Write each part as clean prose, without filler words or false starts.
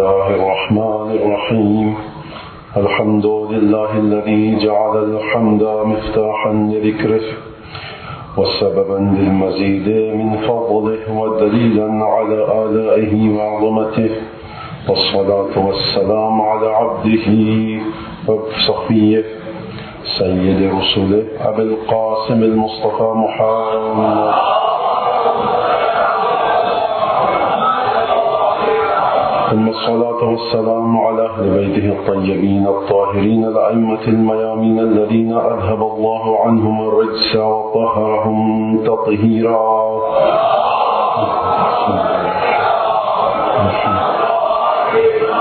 الله الرحمن الرحيم الحمد لله الذي جعل الحمد مفتاحا لذكره وسببا للمزيد من فضله ودليلا على آلائه وعظمته والصلاة والسلام على عبده وصفيه سيد رسله أبي القاسم المصطفى محمد ثم الصلاة والسلام على أهل بيته الطيبين الطاهرين الأئمة الميامين الذين أذهب الله عنهم الرجس وطهرهم تطهيرا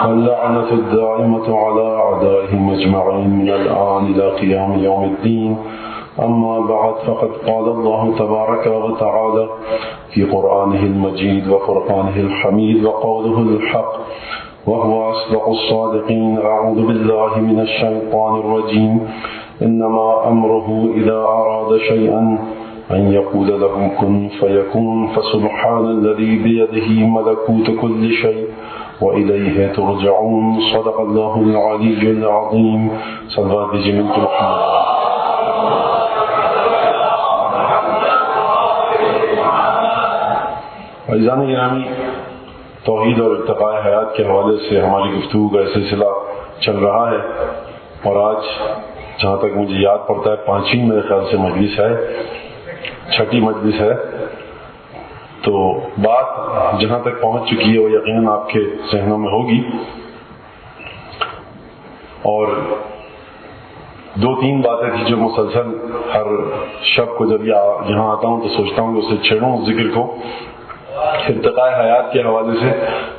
واللعنة الدائمة على أعدائهم أجمعين من الآن إلى قيام يوم الدين. أما بعد فقد قال الله تبارك وتعالى في قرآنه المجيد وفرقانه الحميد وقوله الحق وهو أصدق الصادقين. أعوذ بالله من الشيطان الرجيم. إنما أمره إذا أراد شيئا أن يقول له كن فيكون فسبحان الذي بيده ملكوت كل شيء وإليه ترجعون. صدق الله العلي العظيم. صلوات بجميع محمد. عزیزان گرامی، توحید اور ارتقاء حیات کے حوالے سے ہماری گفتگو کا سلسلہ چل رہا ہے، اور آج جہاں تک مجھے یاد پڑتا ہے 5ویں میرے خیال سے مجلس ہے، 6ٹھی مجلس ہے. تو بات جہاں تک پہنچ چکی ہے وہ یقیناً آپ کے ذہنوں میں ہوگی، اور 2-3 باتیں تھیں جو مسلسل ہر شب کو جب یہاں آتا ہوں تو سوچتا ہوں کہ اسے چھیڑوں اس ذکر کو ارتقاء حیات کے حوالے سے،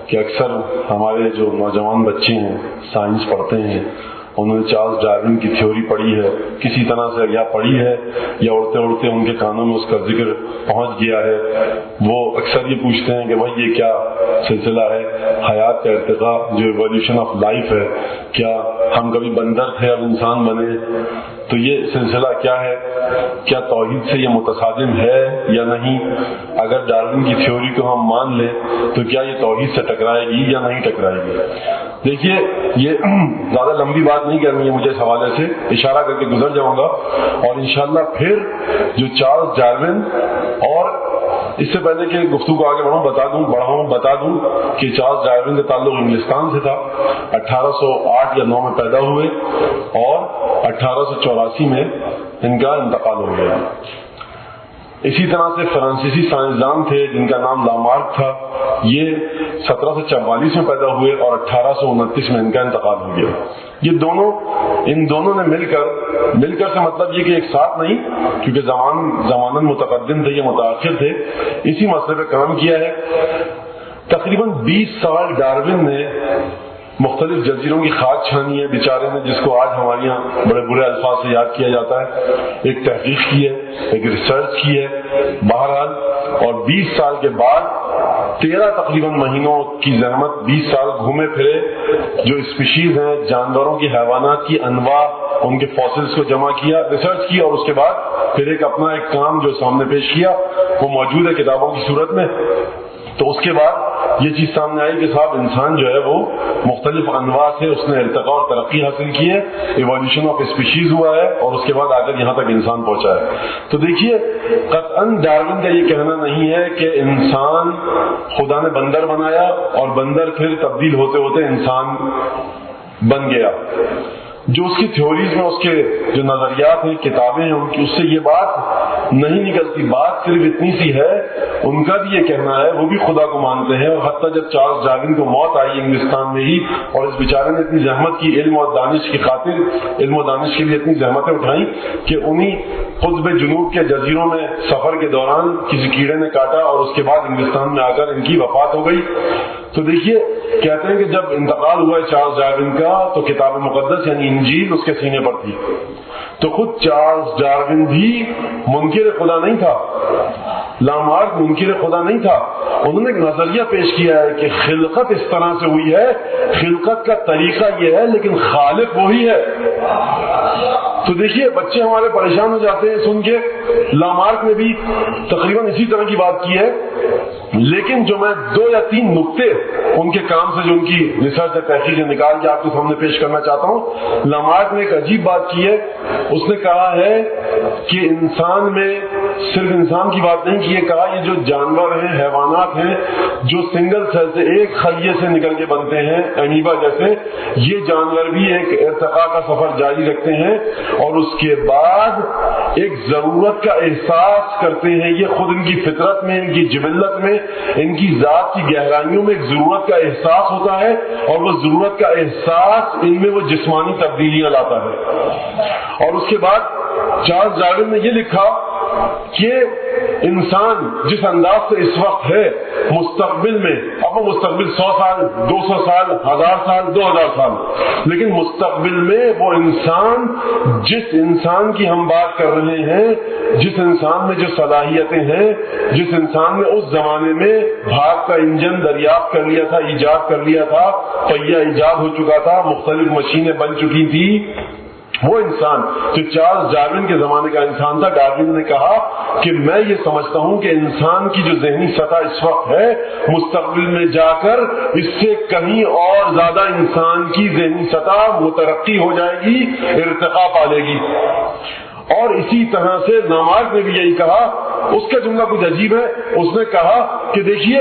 کہ اکثر ہمارے جو نوجوان بچے ہیں سائنس پڑھتے ہیں، انہوں نے چارلس ڈارون کی تھیوری پڑھی ہے کسی طرح سے، یا پڑھی ہے یا اڑتے اڑتے ان کے کانوں میں اس کا ذکر پہنچ گیا ہے. وہ اکثر یہ پوچھتے ہیں کہ بھائی یہ کیا سلسلہ ہے حیات کا ارتقاء، جو ایولیوشن آف لائف ہے، کیا ہم کبھی بندر تھے اب انسان بنے؟ تو یہ سلسلہ کیا ہے؟ کیا توحید سے یہ متصادم ہے یا نہیں؟ اگر ڈارون کی تھیوری کو ہم مان لیں تو کیا یہ توحید سے ٹکرائے گی یا نہیں ٹکرائے گی؟ دیکھیے، یہ زیادہ لمبی بات نہیں کرنی ہے مجھے اس حوالے سے، اشارہ کر کے گزر جاؤں گا، اور انشاءاللہ پھر جو چارلس ڈارون، اور اس سے پہلے کہ گفتگو کو آگے بتا دوں کہ چارلس ڈارون کا تعلق انگلستان سے تھا. 1808 یا 9 میں پیدا ہوئے اور 1884 میں ان کا انتقال ہو گیا. اسی طرح سے فرانسیسی سائنسدان تھے جن کا نام لامارک تھا، یہ 1744 میں پیدا ہوئے اور 1829 میں ان کا انتقال ہو گیا. ان دونوں نے مل کر سے مطلب یہ کہ ایک ساتھ نہیں، کیونکہ زماناً متقدم تھے یا متاخر تھے، اسی مسئلے پہ کام کیا ہے. تقریباً 20 سال ڈارون نے مختلف جزیروں کی خاک چھانی ہے بیچارے نے، جس کو آج ہمارے یہاں بڑے برے الفاظ سے یاد کیا جاتا ہے. ایک تحقیق کی ہے، ایک ریسرچ کی ہے، بہرحال. اور 20 سال کے بعد 13 تقریباً مہینوں کی زحمت، 20 سال گھومے پھرے، جو اسپیشیز ہیں جانوروں کی، حیوانات کی انواع، ان کے فاسلز کو جمع کیا، ریسرچ کی، اور اس کے بعد پھر ایک اپنا ایک کام جو سامنے پیش کیا، وہ موجود ہے کتابوں کی صورت میں. تو اس کے بعد یہ چیز سامنے آئی کہ صاحب انسان جو ہے وہ مختلف انواع سے اس نے ارتقاء اور ترقی حاصل کی ہے، ایولیوشن آف اسپیشیز ہوا ہے، اور اس کے بعد آ کر یہاں تک انسان پہنچا ہے. تو دیکھیے، قطعاً ڈارون کا یہ کہنا نہیں ہے کہ انسان خدا نے بندر بنایا اور بندر پھر تبدیل ہوتے ہوتے انسان بن گیا. جو اس کی تھیوریز میں اس کے جو نظریات ہیں، کتابیں ہیں ان کی، اس سے یہ بات نہیں نکلتی. بات صرف اتنی سی ہے، ان کا بھی یہ کہنا ہے، وہ بھی خدا کو مانتے ہیں. اور حتیٰ جب چارلس ڈارون کو موت آئی انگلستان میں ہی، اور اس بیچارے نے اتنی زحمت کی علم اور دانش کی خاطر، علم و دانش کے لیے اتنی زحمتیں اٹھائیں کہ انہی قطب جنوب کے جزیروں میں سفر کے دوران کسی کیڑے نے کاٹا، اور اس کے بعد انگلستان میں آ کر ان کی وفات ہو گئی. تو دیکھیے، کہتے ہیں کہ جب انتقال ہوا ہے چارلس ڈارون کا تو کتاب مقدس یعنی انجیل اس کے سینے پر تھی. تو خود چارلس ڈارون بھی منکر خدا نہیں تھا، لامارک منکر خدا نہیں تھا. انہوں نے ایک نظریہ پیش کیا ہے کہ خلقت اس طرح سے ہوئی ہے، خلقت کا طریقہ یہ ہے لیکن خالق وہی ہے. تو دیکھیے، بچے ہمارے پریشان ہو جاتے ہیں سن کے. لامارک نے بھی تقریباً اسی طرح کی بات کی ہے لیکن جو میں 2 یا 3 نقطے ان کے کام سے جو ان کی ریسرچ تحقیق نکال کے آپ کے سامنے پیش کرنا چاہتا ہوں. لامارک نے ایک عجیب بات کی ہے. اس نے کہا ہے کہ انسان میں صرف انسان کی بات نہیں کی ہے، کہا یہ جو جانور ہیں، حیوانات ہیں جو سنگل سیل سے ایک خلیے سے نکل کے بنتے ہیں امیبا جیسے، یہ جانور بھی ایک ارتقاء کا سفر جاری رکھتے ہیں اور اس کے بعد ایک ضرورت کا احساس کرتے ہیں. یہ خود ان کی فطرت میں، ان کی جبلت میں، ان کی ذات کی گہرائیوں میں ایک ضرورت کا احساس ہوتا ہے اور وہ ضرورت کا احساس ان میں وہ جسمانی تبدیلیاں لاتا ہے. اور اس کے بعد چارلس ڈارون نے یہ لکھا کہ انسان جس انداز سے اس وقت ہے، مستقبل میں، اب وہ مستقبل 100 سال 200 سال 1000 سال 2000 سال، لیکن مستقبل میں وہ انسان، جس انسان کی ہم بات کر رہے ہیں، جس انسان میں جو صلاحیتیں ہیں، جس انسان نے اس زمانے میں بھاگ کا انجن دریافت کر لیا تھا، ایجاد کر لیا تھا، پہیہ ایجاد ہو چکا تھا، مختلف مشینیں بن چکی تھی، وہ انسان جو چارلس ڈارون کے زمانے کا انسان تھا. ڈارون نے کہا کہ میں یہ سمجھتا ہوں کہ انسان کی جو ذہنی سطح اس وقت ہے، مستقبل میں جا کر اس سے کہیں اور زیادہ انسان کی ذہنی سطح مترقی ہو جائے گی، ارتقاء پالے گی. اور اسی طرح سے لامارک نے بھی یہی کہا. اس کا جملہ کچھ عجیب ہے. اس نے کہا کہ دیکھیے،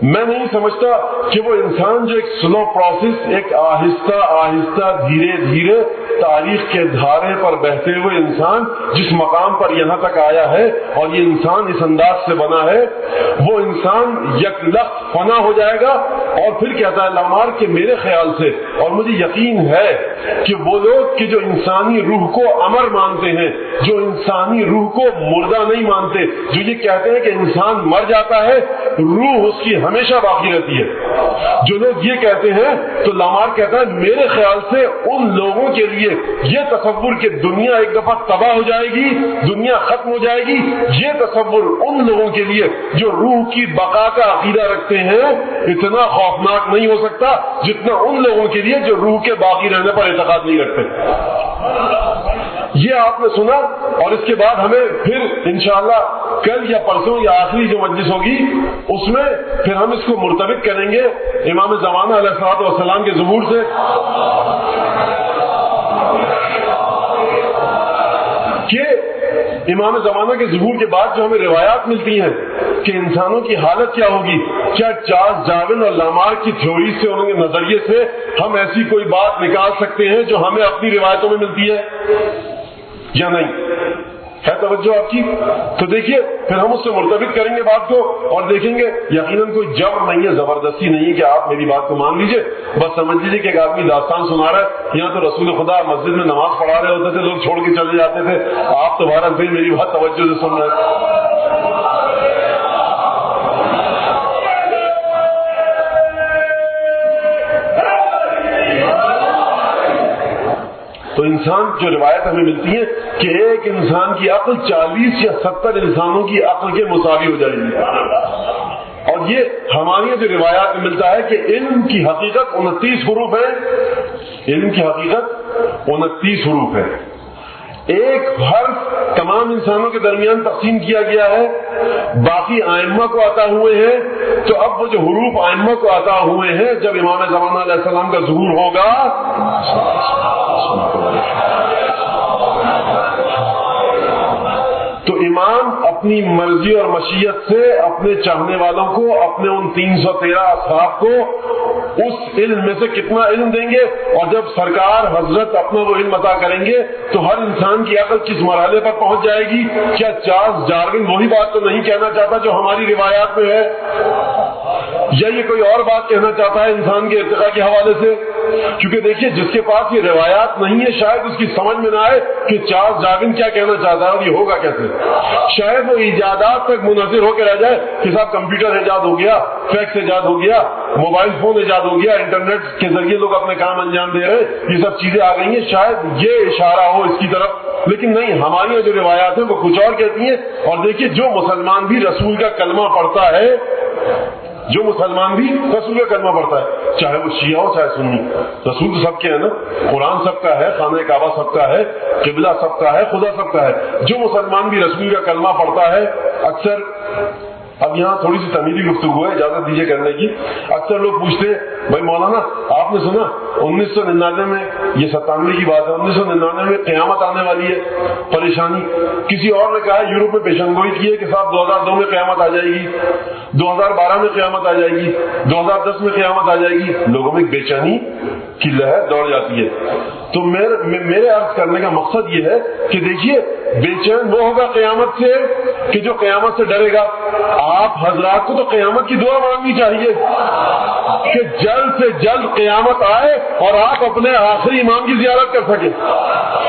میں نہیں سمجھتا کہ وہ انسان جو ایک سلو پروسیس، ایک آہستہ آہستہ دھیرے دھیرے تاریخ کے دھارے پر بہتے ہوئے انسان جس مقام پر یہاں تک آیا ہے اور یہ انسان اس انداز سے بنا ہے، وہ انسان یک لخت فنا ہو جائے گا. اور پھر کہتا ہے لامارک کہ میرے خیال سے، اور مجھے یقین ہے کہ وہ لوگ کہ جو انسانی روح کو امر مانتے ہیں، جو انسانی روح کو مردہ نہیں مانتے، جو یہ کہتے ہیں کہ انسان مر جاتا ہے، روح اس کی ہمیشہ باقی رہتی ہے، جو لوگ یہ کہتے ہیں، تو لامارک کہتا ہے میرے خیال سے ان لوگوں کے لیے یہ تصور کہ دنیا ایک دفعہ تباہ ہو جائے گی، دنیا ختم ہو جائے گی، یہ تصور ان لوگوں کے لیے جو روح کی بقا کا عقیدہ رکھتے ہیں اتنا خوفناک نہیں ہو سکتا جتنا ان لوگوں کے لیے جو روح کے باقی رہنے پر اعتقاد نہیں رکھتے. یہ آپ نے سنا. اور اس کے بعد ہمیں پھر انشاءاللہ کل یا پرسوں یا آخری جو مجلس ہوگی اس میں پھر ہم اس کو مرتبط کریں گے امام زمانہ علیہ الصلوۃ والسلام کے ظہور سے. کہ امام زمانہ کے ظہور کے بعد جو ہمیں روایات ملتی ہیں کہ انسانوں کی حالت کیا ہوگی، کیا چارلس ڈارون اور لامارک کی تھیوری سے، ان کے نظریے سے ہم ایسی کوئی بات نکال سکتے ہیں جو ہمیں اپنی روایتوں میں ملتی ہے یا نہیں؟ ہے توجہ آپ کی؟ تو دیکھیے پھر ہم اس سے مرتبط کریں گے بات کو اور دیکھیں گے. یقیناً کوئی جبر نہیں ہے، زبردستی نہیں ہے کہ آپ میری بات کو مان لیجئے. بس سمجھ لیجیے کہ ایک آدمی داستان سنا رہا ہے. یہاں تو رسول خدا مسجد میں نماز پڑھا رہے ہوتے تھے، لوگ چھوڑ کے چلے جاتے تھے. آپ تو بہرحال پھر میری بات توجہ سے سن رہے ہیں. تو انسان جو روایت ہمیں ملتی ہے کہ ایک انسان کی عقل 40 یا 70 انسانوں کی عقل کے مساوی ہو جائے گی. اور یہ ہماری جو روایات میں ملتا ہے کہ علم کی حقیقت 29 حروف ہے. علم کی حقیقت 29 حروف ہے. ایک حرف تمام انسانوں کے درمیان تقسیم کیا گیا ہے، باقی ائمہ کو عطا ہوئے ہیں. تو اب وہ جو حروف ائمہ کو عطا ہوئے ہیں، جب امام زمانہ علیہ السلام کا ظہور ہوگا تو امام اپنی مرضی اور مشیت سے اپنے چاہنے والوں کو، اپنے ان 313 اصحاب کو اس علم میں سے کتنا علم دیں گے. اور جب سرکار حضرت اپنا وہ علم عطا کریں گے تو ہر انسان کی عقل کس مرحلے پر پہنچ جائے گی. کیا چارلس ڈارون وہی بات تو نہیں کہنا چاہتا جو ہماری روایات میں ہے، یا یہ کوئی اور بات کہنا چاہتا ہے انسان کے ارتقاء کے حوالے سے؟ کیونکہ دیکھیے جس کے پاس یہ روایات نہیں ہے شاید اس کی سمجھ میں نہ آئے کہ چارلس ڈارون کیا کہنا چاہتا ہے اور یہ ہوگا کیسے. شاید وہ ایجادات تک منحصر ہو کے رہ جائے کہ صاحب کمپیوٹر ایجاد ہو گیا، فیکس ایجاد ہو گیا، موبائل فون ایجاد ہو گیا، انٹرنیٹ کے ذریعے لوگ اپنے کام انجام دے رہے ہیں، یہ سب چیزیں آ گئی ہیں. شاید یہ اشارہ ہو اس کی طرف، لیکن نہیں، ہماری جو روایات ہیں وہ کچھ اور کہتی ہیں. اور دیکھیے جو مسلمان بھی رسول کا کلمہ پڑھتا ہے، جو مسلمان بھی رسول کا کلمہ پڑھتا ہے، چاہے وہ شیعہ ہو چاہے سنی، رسول تو سب کے ہیں نا. قرآن سب کا ہے، خانہ کعبہ سب کا ہے، قبلہ سب کا ہے، خدا سب کا ہے. جو مسلمان بھی رسول کا کلمہ پڑھتا ہے، اکثر اب یہاں تھوڑی سی تمیری گفتگو ہے، اجازت دیجیے کرنے کی. اکثر لوگ پوچھتے ہیں بھائی مولانا آپ نے سنا 1999 میں، یہ 97 کی بات ہے، 1999 میں قیامت آنے والی ہے، پریشانی. کسی اور نے کہا یورپ میں پیشن گوئی کی ہے کہ صاحب 2002 میں قیامت آ جائے گی، 2012 میں قیامت آ جائے گی، 2010 میں قیامت آ جائے گی. لوگوں میں بے چینی کی لہر دوڑ جاتی ہے. تو میرے عرض کرنے کا مقصد یہ ہے کہ دیکھیے بے چین وہ ہوگا قیامت سے کہ جو قیامت سے ڈرے گا. آپ حضرات کو تو قیامت کی دعا مانگنی چاہیے کہ جلد سے جلد قیامت آئے اور آپ اپنے آخری امام کی زیارت کر سکیں.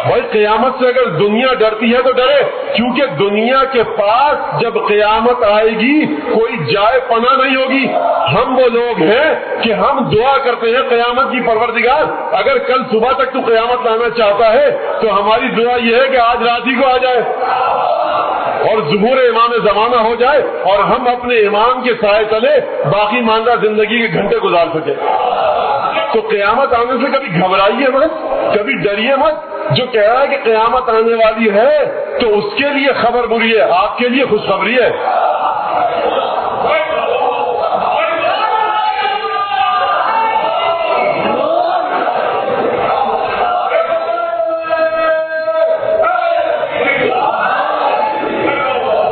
بھائی قیامت سے اگر دنیا ڈرتی ہے تو ڈرے، کیونکہ دنیا کے پاس جب قیامت آئے گی کوئی جائے پناہ نہیں ہوگی. ہم وہ لوگ ہیں کہ ہم دعا کرتے ہیں قیامت کی پروردگار اگر کل صبح تک تو قیامت لانا چاہتا ہے تو ہماری دعا یہ ہے کہ آج رات ہی کو آ جائے اور ظہور امام زمانہ ہو جائے اور ہم اپنے امام کے سائے تلے باقی ماندہ زندگی کے گھنٹے گزار سکیں. تو قیامت آنے سے کبھی گھبرائیے مت، کبھی ڈریے مت. جو کہہ رہا ہے کہ قیامت آنے والی ہے تو اس کے لیے خبر بری ہے، آپ کے لیے خوشخبری ہے.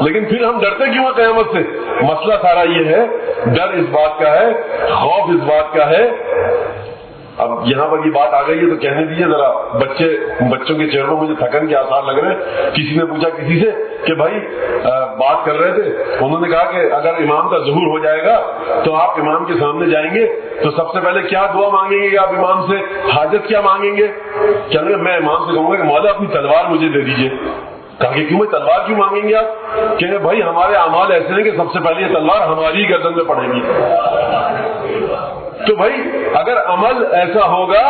لیکن پھر ہم ڈرتے کیوں ہیں قیامت سے؟ مسئلہ سارا یہ ہے، ڈر اس بات کا ہے، خوف اس بات کا ہے. اب یہاں پر یہ بات آ گئی ہے تو کہنے دیجیے ذرا. بچوں کے چہروں مجھے تھکن کے آثار لگ رہے ہیں. کسی نے پوچھا کسی سے کہ بھائی بات کر رہے تھے، انہوں نے کہا کہ اگر امام کا ظہور ہو جائے گا تو آپ امام کے سامنے جائیں گے تو سب سے پہلے کیا دعا مانگیں گے آپ امام سے؟ حاجت کیا مانگیں گے؟ کہیں گے میں امام سے کہوں گا کہ مولا اپنی تلوار مجھے دے دیجیے. کہا کہ کیوں میں تلوار کیوں مانگیں گے آپ؟ کہ بھائی ہمارے اعمال ایسے ہیں کہ سب سے پہلے یہ تلوار ہماری گردن میں پڑے گی. تو بھائی اگر عمل ایسا ہوگا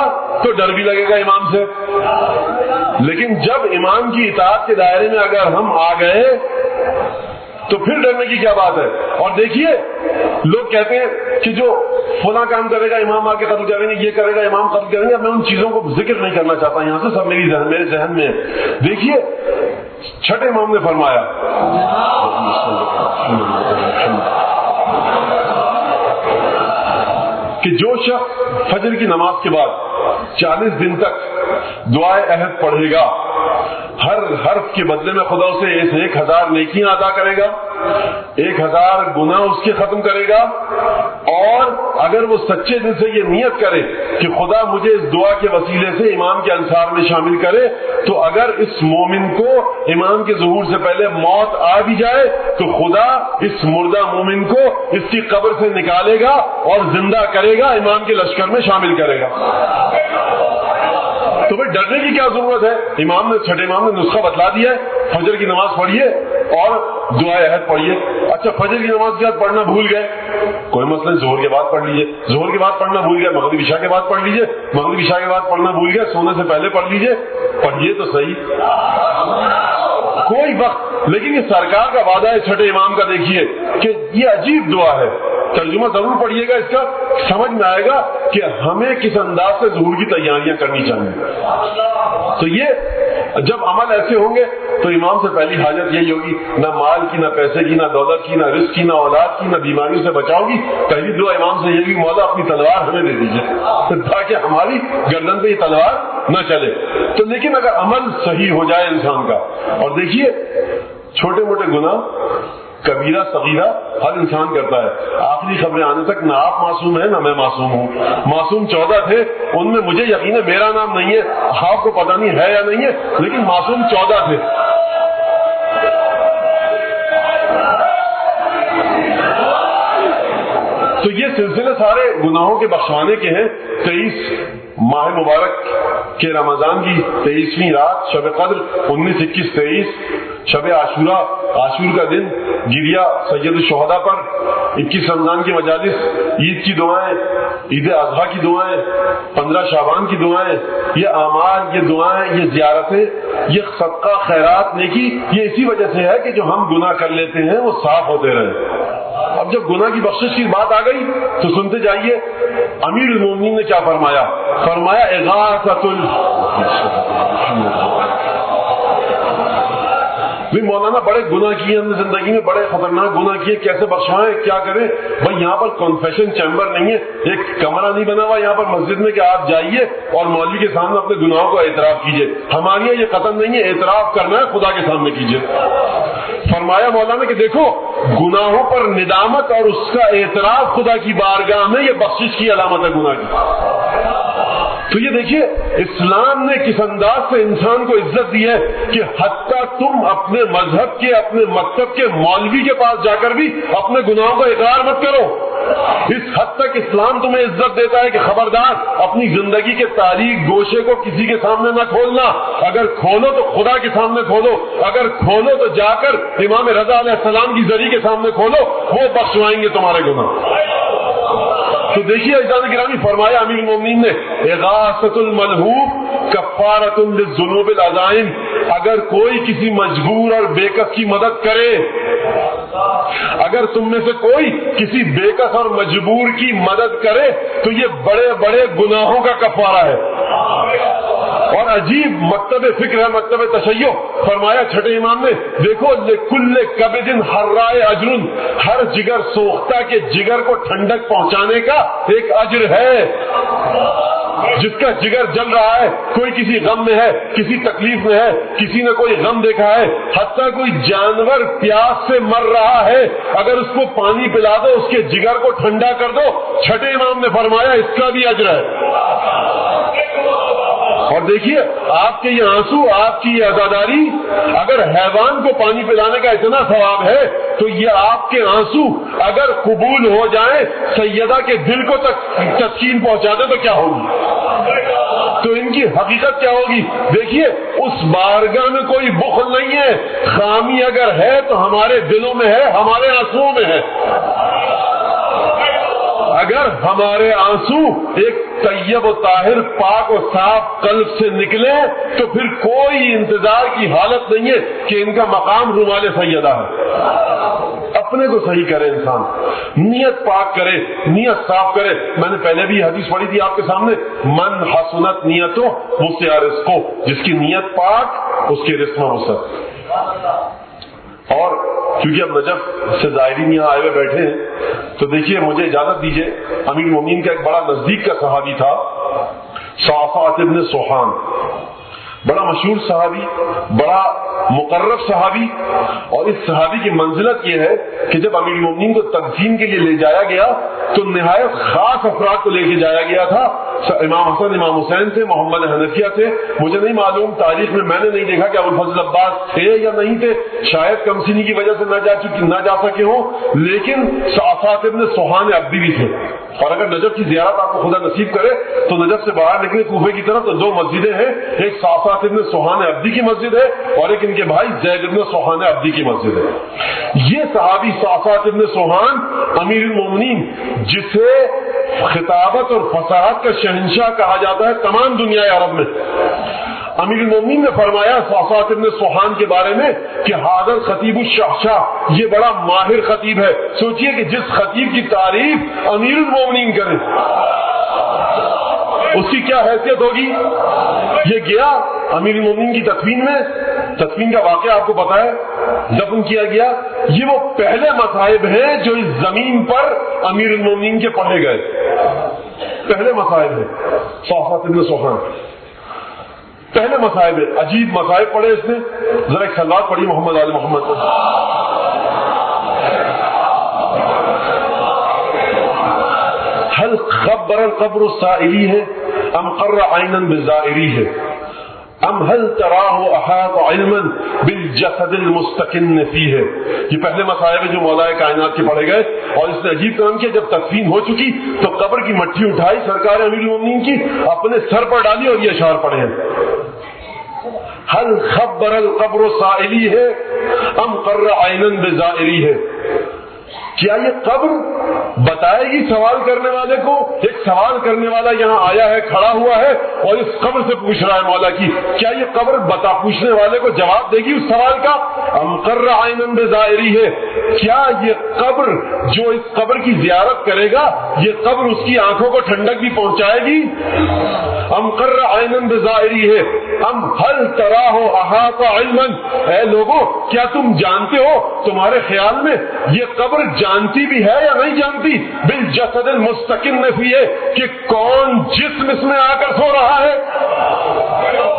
تو ڈر بھی لگے گا امام سے. لیکن جب امام کی اطاعت کے دائرے میں اگر ہم آ گئے تو پھر ڈرنے کی کیا بات ہے؟ اور دیکھیے لوگ کہتے ہیں کہ جو فلاں کام کرے گا امام آ کے قتل کریں گے، یہ کرے گا امام قتل کریں گے. میں ان چیزوں کو ذکر نہیں کرنا چاہتا یہاں سے، سب میرے ذہن میں ہے. دیکھیے چھٹے امام نے فرمایا کہ جو شخص فجر کی نماز کے بعد 40 دن تک دعائے عہد پڑھے گا، ہر حرف کے بدلے میں خدا اسے 1000 نیکیاں ادا کرے گا، 1000 گناہ اس کے ختم کرے گا. اور اگر وہ سچے دل سے یہ نیت کرے کہ خدا مجھے اس دعا کے وسیلے سے امام کے انصار میں شامل کرے، تو اگر اس مومن کو امام کے ظہور سے پہلے موت آ بھی جائے تو خدا اس مردہ مومن کو اس کی قبر سے نکالے گا اور زندہ کرے گا، امام کے لشکر میں شامل کرے گا. تو بھائی ڈرنے کی کیا ضرورت ہے؟ چھٹے امام نے نسخہ بتلا دیا ہے، فجر کی نماز پڑھیے اور دعائے عہد پڑھیے. اچھا فجر کی نماز کے بعد پڑھنا بھول گئے، کوئی مسئلہ نہیں، ظہر کے بعد پڑھ لیجیے. ظہر کے بعد پڑھنا بھول گئے، مغرب عشاء کے بعد پڑھ لیجیے. مغرب عشاء کے بعد پڑھنا بھول گئے، سونے سے پہلے پڑھ لیجیے. پڑھیے تو صحیح کوئی وقت. لیکن یہ سرکار کا وعدہ ہے چھٹے امام کا، دیکھیے کہ یہ عجیب دعا ہے. ترجمہ ضرور پڑھیے گا اس کا، سمجھ میں آئے گا کہ ہمیں کس انداز سے ظہور کی تیاریاں کرنی چاہیے. تو یہ جب عمل ایسے ہوں گے تو امام سے پہلی حاجت یہی ہوگی، نہ مال کی، نہ پیسے کی، نہ دولت کی، نہ رزق کی، نہ اولاد کی، نہ بیماریوں سے بچاؤ کی. پہلی دعا امام سے یہ ہوگی مولا اپنی تلوار ہمیں دے دیجیے تاکہ ہماری گردن پہ یہ تلوار نہ چلے. تو لیکن اگر عمل صحیح ہو جائے انسان کا، اور دیکھیے چھوٹے موٹے گناہ کبیرہ صغیرہ ہر انسان کرتا ہے. آخری خبریں آنے تک نہ آپ معصوم ہیں نہ میں معصوم ہوں. معصوم 14 تھے، ان میں مجھے یقین ہے میرا نام نہیں ہے، آپ کو پتہ نہیں ہے یا نہیں ہے، لیکن معصوم 14 تھے. تو یہ سلسلے سارے گناہوں کے بخشوانے کے ہیں. 23 ماہ مبارک کے رمضان کی 23ویں رات، شب قدر 19، 21، 23، شب عاشورہ، عاشور کا دن، گریہ سید الشہداء پر، 21 رمضان کی مجالس، عید کی دعائیں، عید اضحیٰ کی دعائیں، 15 شعبان کی دعائیں، یہ اعمال، یہ دعائیں، یہ زیارتیں، یہ صدقہ خیرات نیکی، یہ اسی وجہ سے ہے کہ جو ہم گناہ کر لیتے ہیں وہ صاف ہوتے رہے. اب جب گناہ کی بخشش کی بات آ گئی تو سنتے جائیے امیر المومنین نے کیا فرمایا. فرمایا مولانا بڑے گناہ کیے ہم نے زندگی میں، بڑے خطرناک گناہ کیے، کیسے بخشوائیں، کیا کریں؟ بھائی یہاں پر کنفیشن چیمبر نہیں ہے، ایک کمرہ نہیں بنا ہوا یہاں پر مسجد میں کہ آپ جائیے اور مولوی کے سامنے اپنے گناہوں کو اعتراف کیجیے. ہمارے یہاں یہ قدم نہیں ہے، اعتراف کرنا ہے خدا کے سامنے کیجیے. فرمایا مولانا کہ دیکھو گناہوں پر ندامت اور اس کا اعتراف خدا کی بارگاہ میں، یہ بخشش کی علامت ہے گناہ کی. تو یہ دیکھیے اسلام نے کس انداز سے انسان کو عزت دی ہے کہ حتیٰ تم اپنے مذہب کے، اپنے مکتب کے مولوی کے پاس جا کر بھی اپنے گناہوں کا اقرار مت کرو. اس حد تک اسلام تمہیں عزت دیتا ہے کہ خبردار اپنی زندگی کے تاریخ گوشے کو کسی کے سامنے نہ کھولنا. اگر کھولو تو خدا کے سامنے کھولو، اگر کھولو تو جا کر امام رضا علیہ السلام کی ذریعے کے سامنے کھولو، وہ بخشوائیں گے تمہارے گناہ. تو دیکھیے اجداد گرامی، فرمایا امیر المومنین نے اغاثۃ الملہوف کفارۃ للذنوب العظائم. اگر کوئی کسی مجبور اور بے کس کی مدد کرے، اگر تم میں سے کوئی کسی بے کس اور مجبور کی مدد کرے تو یہ بڑے بڑے گناہوں کا کفارہ ہے. اور عجیب مکتب فکر ہے، مکتب تشیع. فرمایا چھٹے امام نے دیکھو لکل کبد حرائے اجر، ہر جگر سوختہ کے جگر کو ٹھنڈک پہنچانے کا ایک اجر ہے. جس کا جگر جل رہا ہے، کوئی کسی غم میں ہے، کسی تکلیف میں ہے، کسی نے کوئی غم دیکھا ہے، حتیٰ کوئی جانور پیاس سے مر رہا ہے، اگر اس کو پانی پلا دو، اس کے جگر کو ٹھنڈا کر دو، چھٹے امام نے فرمایا اس کا بھی اجر ہے. اور دیکھیے آپ کے یہ آنسو، آپ کی یہ عزاداری، اگر حیوان کو پانی پلانے کا اتنا ثواب ہے تو یہ آپ کے آنسو اگر قبول ہو جائیں، سیدہ کے دل کو تسکین پہنچا دے تو کیا ہوگی؟ تو ان کی حقیقت کیا ہوگی؟ دیکھیے اس بارگاہ میں کوئی بخل نہیں ہے. خامی اگر ہے تو ہمارے دلوں میں ہے، ہمارے آنسوؤں میں ہے. اگر ہمارے آنسو ایک طیب و طاہر، پاک و صاف قلب سے نکلے تو پھر کوئی انتظار کی حالت نہیں ہے کہ ان کا مقام رومال سیدہ ہے. اپنے کو صحیح کرے انسان، نیت پاک کرے، نیت صاف کرے. میں نے پہلے بھی حدیث پڑھی تھی آپ کے سامنے، من حسنت نیتو وسع رزقو، جس کی نیت پاک اس کے رزق میں وسعت. اور کیونکہ اب نجف سے زائرین یہاں آئے ہوئے بیٹھے ہیں تو دیکھیے مجھے اجازت دیجیے. امیر المومنین کا ایک بڑا نزدیک کا صحابی تھا صعصعۃ ابن صوحان، بڑا مشہور صحابی، بڑا مقرب صحابی. اور اس صحابی کی منزلت یہ ہے کہ جب امیر المومنین کو تدفین کے لیے لے جایا گیا تو نہایت خاص افراد کو لے کے جایا گیا تھا. امام حسن، امام حسین تھے، محمد حنفیہ تھے. مجھے نہیں معلوم، تاریخ میں میں نے نہیں دیکھا کہ ابوالفضل عباس تھے یا نہیں تھے، شاید کمسینی کی وجہ سے نہ جا سکے ہوں، لیکن صعصعۃ ابن صوحان عبدی بھی تھے. اور اگر نجف کی زیارت آپ کو خدا نصیب کرے تو نجف سے باہر نکلے کوفے کی طرف تو دو مسجدیں ہیں، ایک صعصعۃ ابن صوحان عبدی کی مسجد ہے اور ایک ان کے بھائی زید ابن صوحان عبدی کی مسجد ہے. یہ صحابی صعصعۃ ابن صوحان امیر المومنین، جسے خطابت اور فصاحت کا شہنشاہ کہا جاتا ہے تمام دنیا عرب میں، امیر المومنین نے فرمایا صعصعۃ ابن صوحان کے بارے میں کہ حاضر خطیب الشہشاہ، یہ بڑا ماہر خطیب ہے. سوچئے کہ جس خطیب کی تعریف امیر المومنین کرے اس کی کیا حیثیت ہوگی. یہ گیا امیر المومنین کی تدفین میں، تدفین کا واقعہ آپ کو پتا ہے، دفن کیا گیا. یہ وہ پہلے مصائب ہیں جو اس زمین پر امیر المومنین کے پڑھے گئے، پہلے مصائب ہیں. صعصعۃ ابن صوحان پہلے مصائب ہیں، عجیب مصائب پڑھے اس نے. ذرا ایک صلوات پڑھی محمد آل محمد کو. هل خبر القبر السائلی ہے ام قر عینا بالزائری ہے ام هل تراہ احاط علما بالجسد المستکن فیہ. یہ پہلے مصائب جو مولا کائنات کے پڑھے گئے. اور اس نے عجیب کام کیا، جب تدفین ہو چکی تو قبر کی مٹی اٹھائی سرکار امیر المومنین کی، اپنے سر پر ڈالی اور یہ اشعار پڑھے ہیں. هل خبر القبر سائلی ہے ام قر عینا بزائری ہے. کیا یہ قبر بتائے گی سوال کرنے والے کو. ایک سوال کرنے والا یہاں آیا ہے, کھڑا ہوا ہے اور اس قبر سے پوچھ رہا ہے مولا کی, کیا یہ قبر پوچھنے والے کو جواب دے گی اس سوال کا؟ ام قر عینا بزائری ہے, کیا یہ قبر جو اس قبر کی زیارت کرے گا یہ قبر اس کی آنکھوں کو ٹھنڈک بھی پہنچائے گی؟ ام قر عینا بزائری ہے ام هل تراہ احاط علما, اے لوگوں کیا تم جانتے ہو, تمہارے خیال میں یہ قبر جانتی بھی ہے یا نہیں جانتی بالجسد المستقن فیہ, کہ کون جسم اس میں آ کر سو رہا ہے؟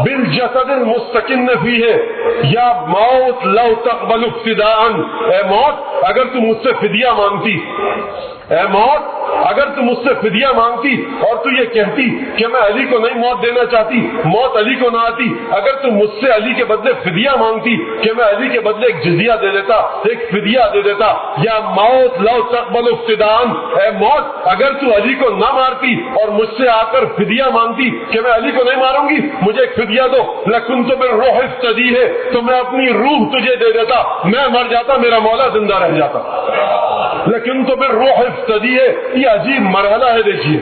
بالجسد المستقن فیہ, یا موت لو تقبل ابتداء, اے موت اگر تم مجھ سے فدیہ مانگتی, اے موت اگر تم مجھ سے فدیہ مانگتی اور تو یہ کہتی کہ میں علی کو نہیں موت دینا چاہتی, موت علی کو نہ آتی, اگر تم مجھ سے علی کے بدلے فدیہ مانگتی کہ میں علی کے بدلے ایک جزیہ دے دیتا, ایک فدیہ دے دیتا, یا موت لو تقبل ابتداء, اے موت اگر تو علی کو نہ مارتی اور مجھ سے آ کر فدیہ مانگتی کہ میں علی کو نہیں ماروں گی, مجھے ایک فدیہ دو, لکنت بالروح افتدی ہے, تو میں اپنی روح تجھے دے دیتا, میں مر جاتا میرا مولا زندہ رہ جاتا. لیکن تو بالروح افتدی ہے. یہ عجیب مرحلہ ہے, دیکھیے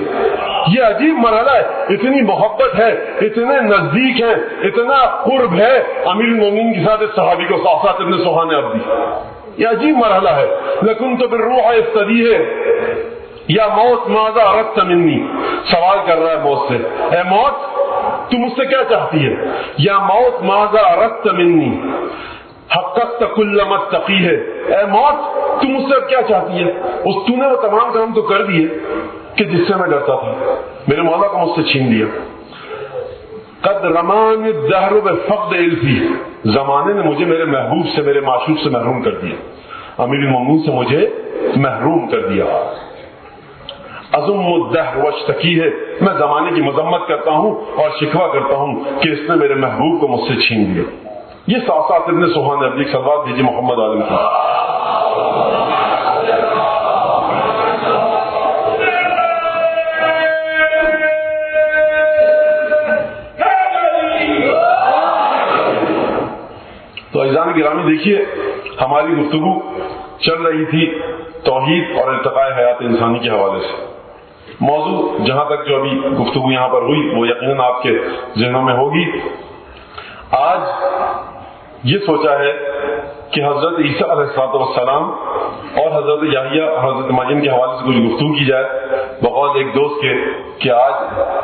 یہ عجیب مرحلہ ہے, اتنی محبت ہے, اتنے نزدیک ہے, اتنا قرب ہے امیر المومنین کے ساتھ اس صحابی کو صحابہ ابن سبحان عبدی. یہ عجیب مرحلہ ہے. لیکن تو بالروح افتدی ہے, یا موت ماذا اردت منی, سوال کر رہا ہے موت سے, اے موت تم مجھ سے کیا چاہتی ہے؟ یا موت ماذا اردت منی حققت کل متقی ہے, اے موت تم مجھ سے کیا چاہتی ہے؟ اس تو نے وہ تمام کام تو کر دیے کہ جس سے میں ڈرتا تھا, میرے مولا کو مجھ سے چھین لیا. قد رمان الدہر بفقد الفی, زمانے نے مجھے میرے محبوب سے, میرے معشوق سے محروم کر دیا, امیر المومنین سے مجھے محروم کر دیا. ازم الدہر واشتکی ہے, میں زمانے کی مذمت کرتا ہوں اور شکوہ کرتا ہوں کہ اس نے میرے محبوب کو مجھ سے چھین لیا. یہ ساتھ ابن سبحان عبدی صلوات بھیجی محمد عالم کی. تو عزیزان گرامی دیکھیے ہماری گفتگو چل رہی تھی توحید اور ارتقاء حیات انسانی کے حوالے سے. موضوع جہاں تک جو ابھی گفتگو یہاں پر ہوئی وہ یقیناً آپ کے ذہنوں میں ہوگی. آج یہ سوچا ہے کہ حضرت عیسیٰ علیہ السلام اور حضرت یحییٰ اور حضرت مریم کے حوالے سے کچھ گفتگو کی جائے بقول ایک دوست کے کہ آج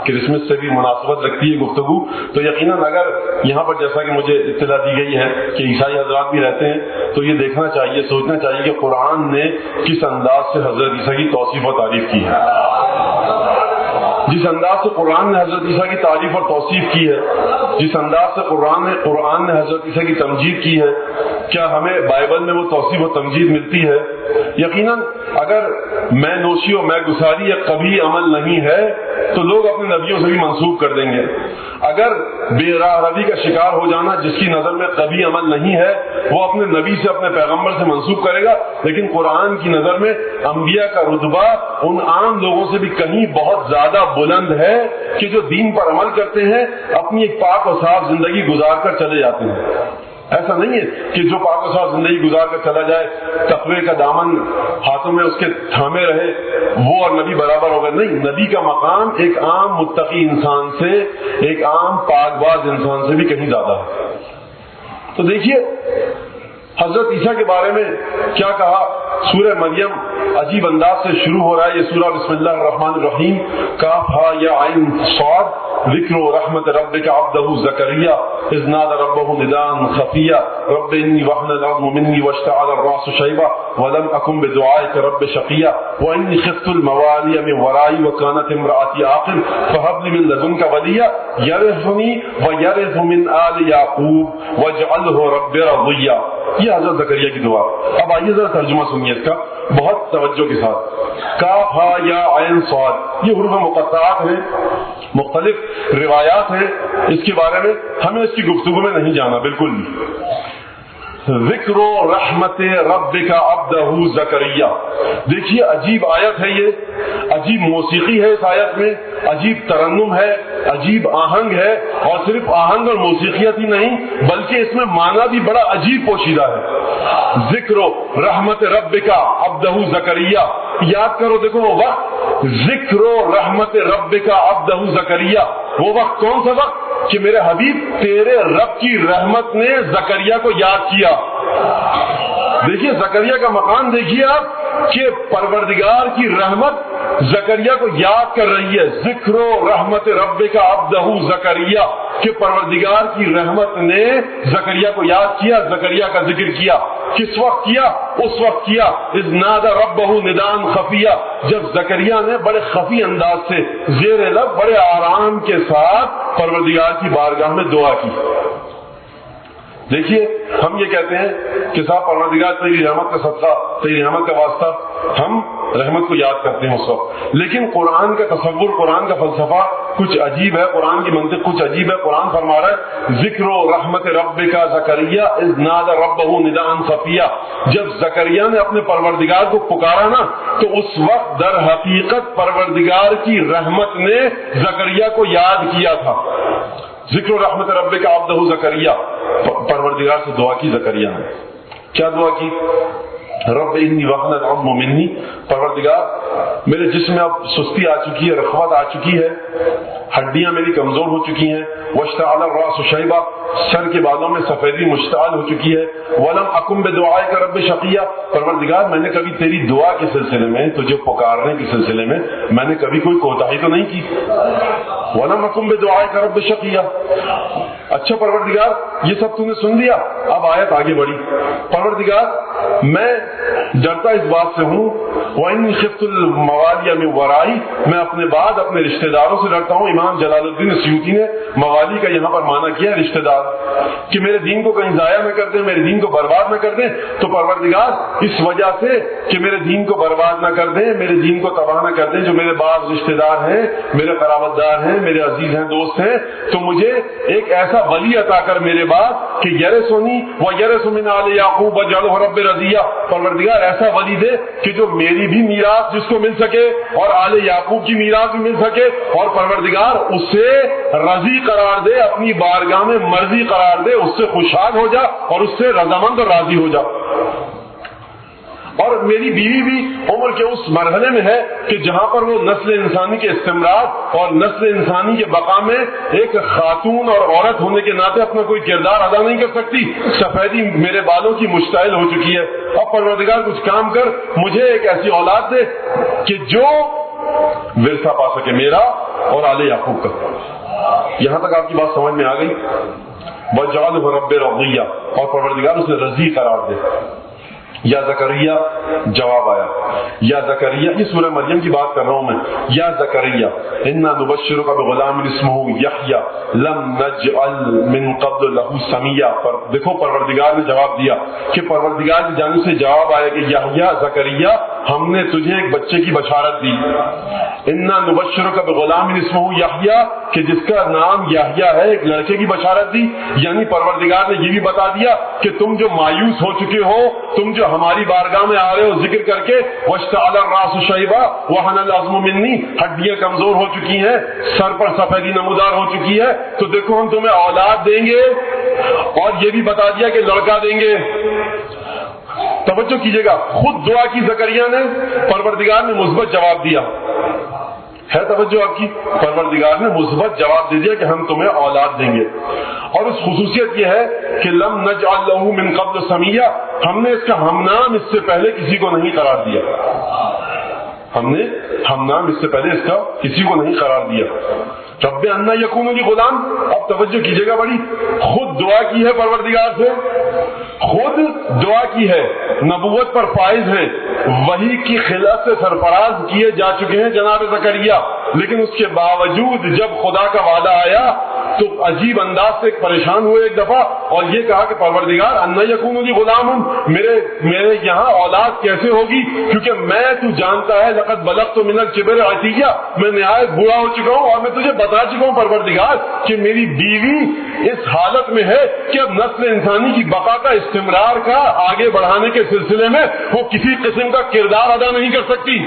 کرسمس سے بھی مناسبت رکھتی ہے گفتگو. تو یقیناً اگر یہاں پر جیسا کہ مجھے اطلاع دی گئی ہے کہ عیسائی حضرات بھی رہتے ہیں تو یہ دیکھنا چاہیے, سوچنا چاہیے کہ قرآن نے کس انداز سے حضرت عیسیٰ کی توصیف و تعریف کی ہے. جس انداز سے قرآن نے حضرت عیسیٰ کی تعریف اور توصیف کی ہے, جس انداز سے قرآن نے حضرت عیسیٰ کی تمجید کی ہے, کیا ہمیں بائبل میں وہ توصیف و تمجید ملتی ہے؟ یقیناً اگر میں نوشی و میں گساری یا کبھی عمل نہیں ہے تو لوگ اپنے نبیوں سے بھی منسوب کر دیں گے. اگر بے راہ روی کا شکار ہو جانا جس کی نظر میں کبھی عمل نہیں ہے وہ اپنے نبی سے, اپنے پیغمبر سے منسوب کرے گا. لیکن قرآن کی نظر میں انبیاء کا رتبہ ان عام لوگوں سے بھی کہیں بہت زیادہ بلند ہے کہ جو دین پر عمل کرتے ہیں, اپنی ایک پاک و صاف زندگی گزار کر چلے جاتے ہیں. ایسا نہیں ہے کہ جو پاک و صاف زندگی گزار کر چلا جائے تقوی کا دامن ہاتھوں میں اس کے تھامے رہے وہ اور نبی برابر ہوگا. نہیں, نبی کا مقام ایک عام متقی انسان سے, ایک عام پاک باز انسان سے بھی کہیں زیادہ ہے. تو دیکھیے حضرت عیسیٰ کے بارے میں کیا کہا. سورہ مریم عجیب انداز سے شروع ہو رہا ہے یہ سورہ. بسم اللہ الرحمن الرحیم. کاف ہا یا عین صاد ذکر رحمت ربک عبدہ زکریا اذ نادى ربه نداء خفیا رب انی وهن العظم منی واشتعل الراس شیبا ولم اکن بدعائک رب شقیا وانی خفت الموالی من ورائی وكانت امرأتی عاقر فهب لي من لدنک ولیا یرثنی ویرث من آل یعقوب واجعلہ رب رضیا. یہ حضرت زکریا کی دعا. اب آئیے ذرا ترجمہ سنیے اس کا بہت توجہ کے ساتھ. کاف ہا یا عین صاد, یہ حروف مقطعات ہیں, مختلف روایات ہیں اس کے بارے میں, ہمیں اس کی گفتگو میں نہیں جانا بالکل بھی. ذکر و رحمت ربک عبدہ زکریا. دیکھیے عجیب آیت ہے یہ, عجیب موسیقی ہے اس آیت میں, عجیب ترنم ہے, عجیب آہنگ ہے, اور صرف آہنگ اور موسیقیت ہی نہیں بلکہ اس میں معنی بھی بڑا عجیب پوشیدہ ہے. ذکر و رحمت ربک عبدہ زکریا, یاد کرو. دیکھو وہ وقت ذکر و رحمت ربک عبدہ زکریا، وہ وقت کون سا وقت کہ میرے حبیب تیرے رب کی رحمت نے زکریا کو یاد کیا. دیکھیے زکریا کا مقام دیکھیے آپ کہ پروردگار کی رحمت زکریا کو یاد کر رہی ہے. ذکر و رحمت ربک عبدہ زکریا کہ پروردگار کی رحمت نے زکریا کو یاد کیا، زکریا کا ذکر کیا. کس وقت کیا؟ اس وقت کیا اذ نادى ربہ نداء خفیا، جب زکریا نے بڑے خفی انداز سے زیر لب بڑے آرام کے ساتھ پروردگار کی بارگاہ میں دعا کی. دیکھیے ہم یہ کہتے ہیں کہ صاحب پروردگار تیری رحمت کا صدقہ، تیری رحمت کا واسطہ، ہم رحمت کو یاد کرتے ہیں اس وقت. لیکن قرآن کا تصور، قرآن کا فلسفہ کچھ عجیب ہے، قرآن کی منطق کچھ عجیب ہے. قرآن فرما رہا ہے ذکر و رحمت ربک زکریا اذ نادى ربہ نداء خفیا، جب زکریا نے اپنے پروردگار کو پکارا نا تو اس وقت در حقیقت پروردگار کی رحمت نے زکریا کو یاد کیا تھا. ذکر و رحمت ربک عبدہ زکریا، پروردگار سے دعا کی زکریا نے. کیا دعا کی؟ رب انی وہن العظم منی، پروردگار میرے جسم میں اب سستی آ چکی ہے، رخوت آ چکی ہے، ہڈیاں میری کمزور ہو چکی ہیں. واشتعل الراس شیبا، سر کے بالوں میں سفیدی مشتعل ہو چکی ہے. ولم اکن بدعائک رب شقیا، پروردگار میں نے کبھی تیری دعا کے سلسلے میں، تجھے پکارنے کے سلسلے میں نے کبھی کوئی کوتاہی تو نہیں کی. ولم اکن بدعائک رب شقیا. اچھا پروردگار یہ سب تو نے سن لیا. اب آیت آگے بڑھی. پروردگار میں ڈرتا اس بات سے ہوں وَإِنِّي خِفْتُ الْمَوَالِيَ مِنْ وَرَائِي، میں اپنے بعد اپنے رشتہ داروں سے ڈرتا ہوں. امام جلال الدین سیوطی نے موالی کا یہاں پر معنی کیا رشتہ دار، کہ میرے دین کو کہیں ضائع نہ کر دیں، میرے دین کو برباد نہ کر دیں. تو پروردگار اس وجہ سے کہ میرے دین کو برباد نہ کر دیں، میرے دین کو تباہ نہ کر دیں، جو میرے بعض رشتہ دار ہیں، میرے قرابت دار ہیں، میرے عزیز ہیں، دوست ہیں، تو مجھے ایک ایسا ولی عطا کر میرے بعد کہ یرثنی ویرث من آل یعقوب واجعلہ رب رضیہ. پروردگار ایسا ولی دے کہ جو میری بھی میراث جس کو مل سکے اور آل یعقوب کی میراث بھی مل سکے، اور پروردگار اسے رضی قرار دے، اپنی بارگاہ میں مرضی قرار دے، اس سے خوشحال ہو جا اور اس سے رضامند اور راضی ہو جا. اور میری بیوی بھی عمر کے اس مرحلے میں ہے کہ جہاں پر وہ نسل انسانی کے استمرار اور نسل انسانی کے بقا میں ایک خاتون اور عورت ہونے کے ناطے اپنا کوئی کردار ادا نہیں کر سکتی. سفیدی میرے بالوں کی مشتعل ہو چکی ہے. اب پروردگار کچھ کام کر، مجھے ایک ایسی اولاد دے کہ جو ورثہ پا سکے میرا اور آل یعقوب کا. یہاں تک آپ کی بات سمجھ میں آ گئی. وَجَعَلْهُ رَبِّ رَضِيًّا، اور پروردگار اسے رضی قرار دے. یا زکریا جواب آیا. یا زکریا، یہ سورہ مریم کی بات کر رہا ہوں میں. یا زکریا انا نبشرک بغلام اسمہ یحییٰ لم نجعل من قبل له سمیہ. پر دیکھو پروردگار نے جواب دیا کہ پروردگار کی جانب سے جواب آیا کہ یحییٰ زکریا ہم نے تجھے ایک بچے کی بشارت دی. انا نبشرک بغلام اسمہ یحییٰ، کہ جس کا نام یحییٰ ہے، ایک لڑکے کی بشارت دی. یعنی پروردگار نے یہ بھی بتا دیا کہ تم جو مایوس ہو چکے ہو، تم جو ہماری بارگاہ میں آ رہے ہو ذکر کر کے واشتعل الراس شیبا وحن العظم منی، ہڈیاں کمزور ہو چکی ہیں، سر پر سفیدی نمودار ہو چکی ہے، تو دیکھو ہم تمہیں اولاد دیں گے، اور یہ بھی بتا دیا کہ لڑکا دیں گے. توجہ کیجئے گا، خود دعا کی زکریا نے، پروردگار نے مثبت جواب دیا. ہے توجہ آپ کی؟ پروردگار نے مثبت جواب دے دیا کہ ہم تمہیں اولاد دیں گے. اور اس خصوصیت یہ ہے کہ لم نجعل له من قبل سمیہ، ہم نے اس کا ہم نام اس سے پہلے کسی کو نہیں قرار دیا. ہم نے ہم نام اس سے پہلے اس کا کسی کو نہیں قرار دیا. رب انا یکون لی غلام. اب توجہ کیجیے گا بڑی، خود دعا کی ہے پروردگار سے، خود دعا کی ہے، نبوت پر فائز ہیں، وحی کی خلافت سے سرفراز کیے جا چکے ہیں جناب زکریا. لیکن اس کے باوجود جب خدا کا وعدہ آیا تو عجیب انداز سے پریشان ہوئے ایک دفعہ، اور یہ کہا کہ پروردگار انا یکون لی غلام، میرے یہاں اولاد کیسے ہوگی، کیونکہ میں تو جانتا ہے لقد بلغت من الکبر عتیہ، میں نہایت بوڑھا ہو چکا ہوں، اور میں تجھے بتا چکا ہوں پروردگار کہ میری بیوی اس حالت میں ہے کہ اب نسل انسانی کی بقا کا استمرار کا آگے بڑھانے کے سلسلے میں وہ کسی قسم کا کردار ادا نہیں کر سکتی.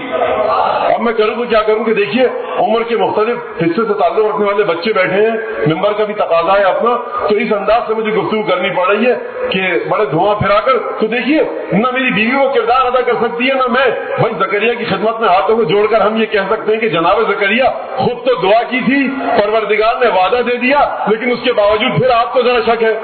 اب میں کروں تو کیا کروں کہ دیکھیے عمر کے مختلف حصے سے تعلق رکھنے والے بچے بیٹھے ہیں، ممبر کا بھی تقاضا ہے اپنا، تو اس انداز سے مجھے گفتگو کرنی پڑ رہی ہے کہ بڑے دھواں پھرا کر. تو دیکھیے نہ میری بیوی وہ کردار ادا کر سکتی ہے نہ میں. بھائی زکریا کی خدمت میں ہاتھوں کو جوڑ کر ہم یہ کہہ سکتے ہیں کہ جناب زکریا خود تو دعا کی تھی، پروردگار نے وعدہ دے دیا، لیکن اس کے باوجود پھر آپ کو ذرا شک ہے.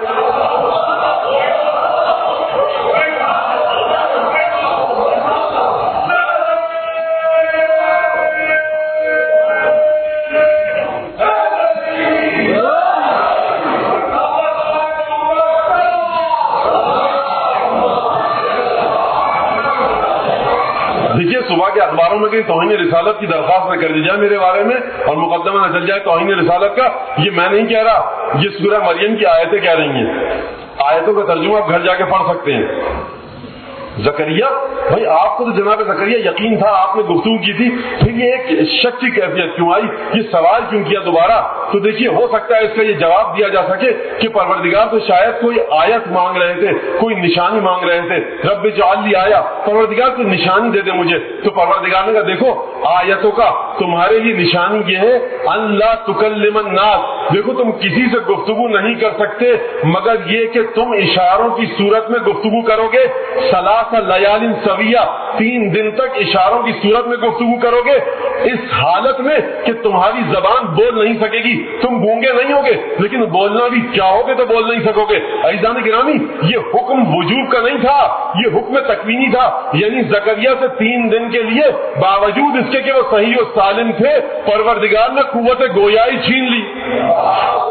صبح کے اخباروں میں کہیں توہین رسالت کی درخواست نہ کر دی جائے میرے بارے میں اور مقدمہ نہ چل جائے توہین رسالت کا. یہ میں نہیں کہہ رہا، یہ سورہ مریم کی آیتیں کہہ رہی ہیں. آیتوں کا ترجمہ آپ گھر جا کے پڑھ سکتے ہیں. زکریا بھائی آپ کو تو جناب زکریا یقین تھا، آپ نے گفتگو کی تھی، پھر یہ ایک شک کی کیفیت کیوں آئی، یہ سوال کیوں کیا دوبارہ؟ تو دیکھیے ہو سکتا ہے اس کا یہ جواب دیا جا سکے کہ پروردگار تو شاید کوئی آیت مانگ رہے تھے، کوئی نشانی مانگ رہے تھے. رب اجعل لی آیا، پروردگار کوئی نشانی دے دے مجھے. تو پروردگار نے کہا دیکھو آیتوں کا تمہارے لیے نشانی یہ ہے اللہ تکلم الناس، دیکھو تم کسی سے گفتگو نہیں کر سکتے مگر یہ کہ تم اشاروں کی صورت میں گفتگو کرو گے. لیال سویہ، 3 دن تک اشاروں کی صورت میں گفتگو کرو گے، اس حالت میں کہ تمہاری زبان بول نہیں سکے گی. تم گونگے نہیں ہوگے لیکن بولنا بھی چاہو گے تو بول نہیں سکو گے. عزیزان گرامی یہ حکم وجوب کا نہیں تھا، یہ حکم تکوینی تھا. یعنی زکریا سے 3 دن کے لیے باوجود اس کے کہ وہ صحیح و سالم تھے پروردگار نے قوت گویائی چھین لی.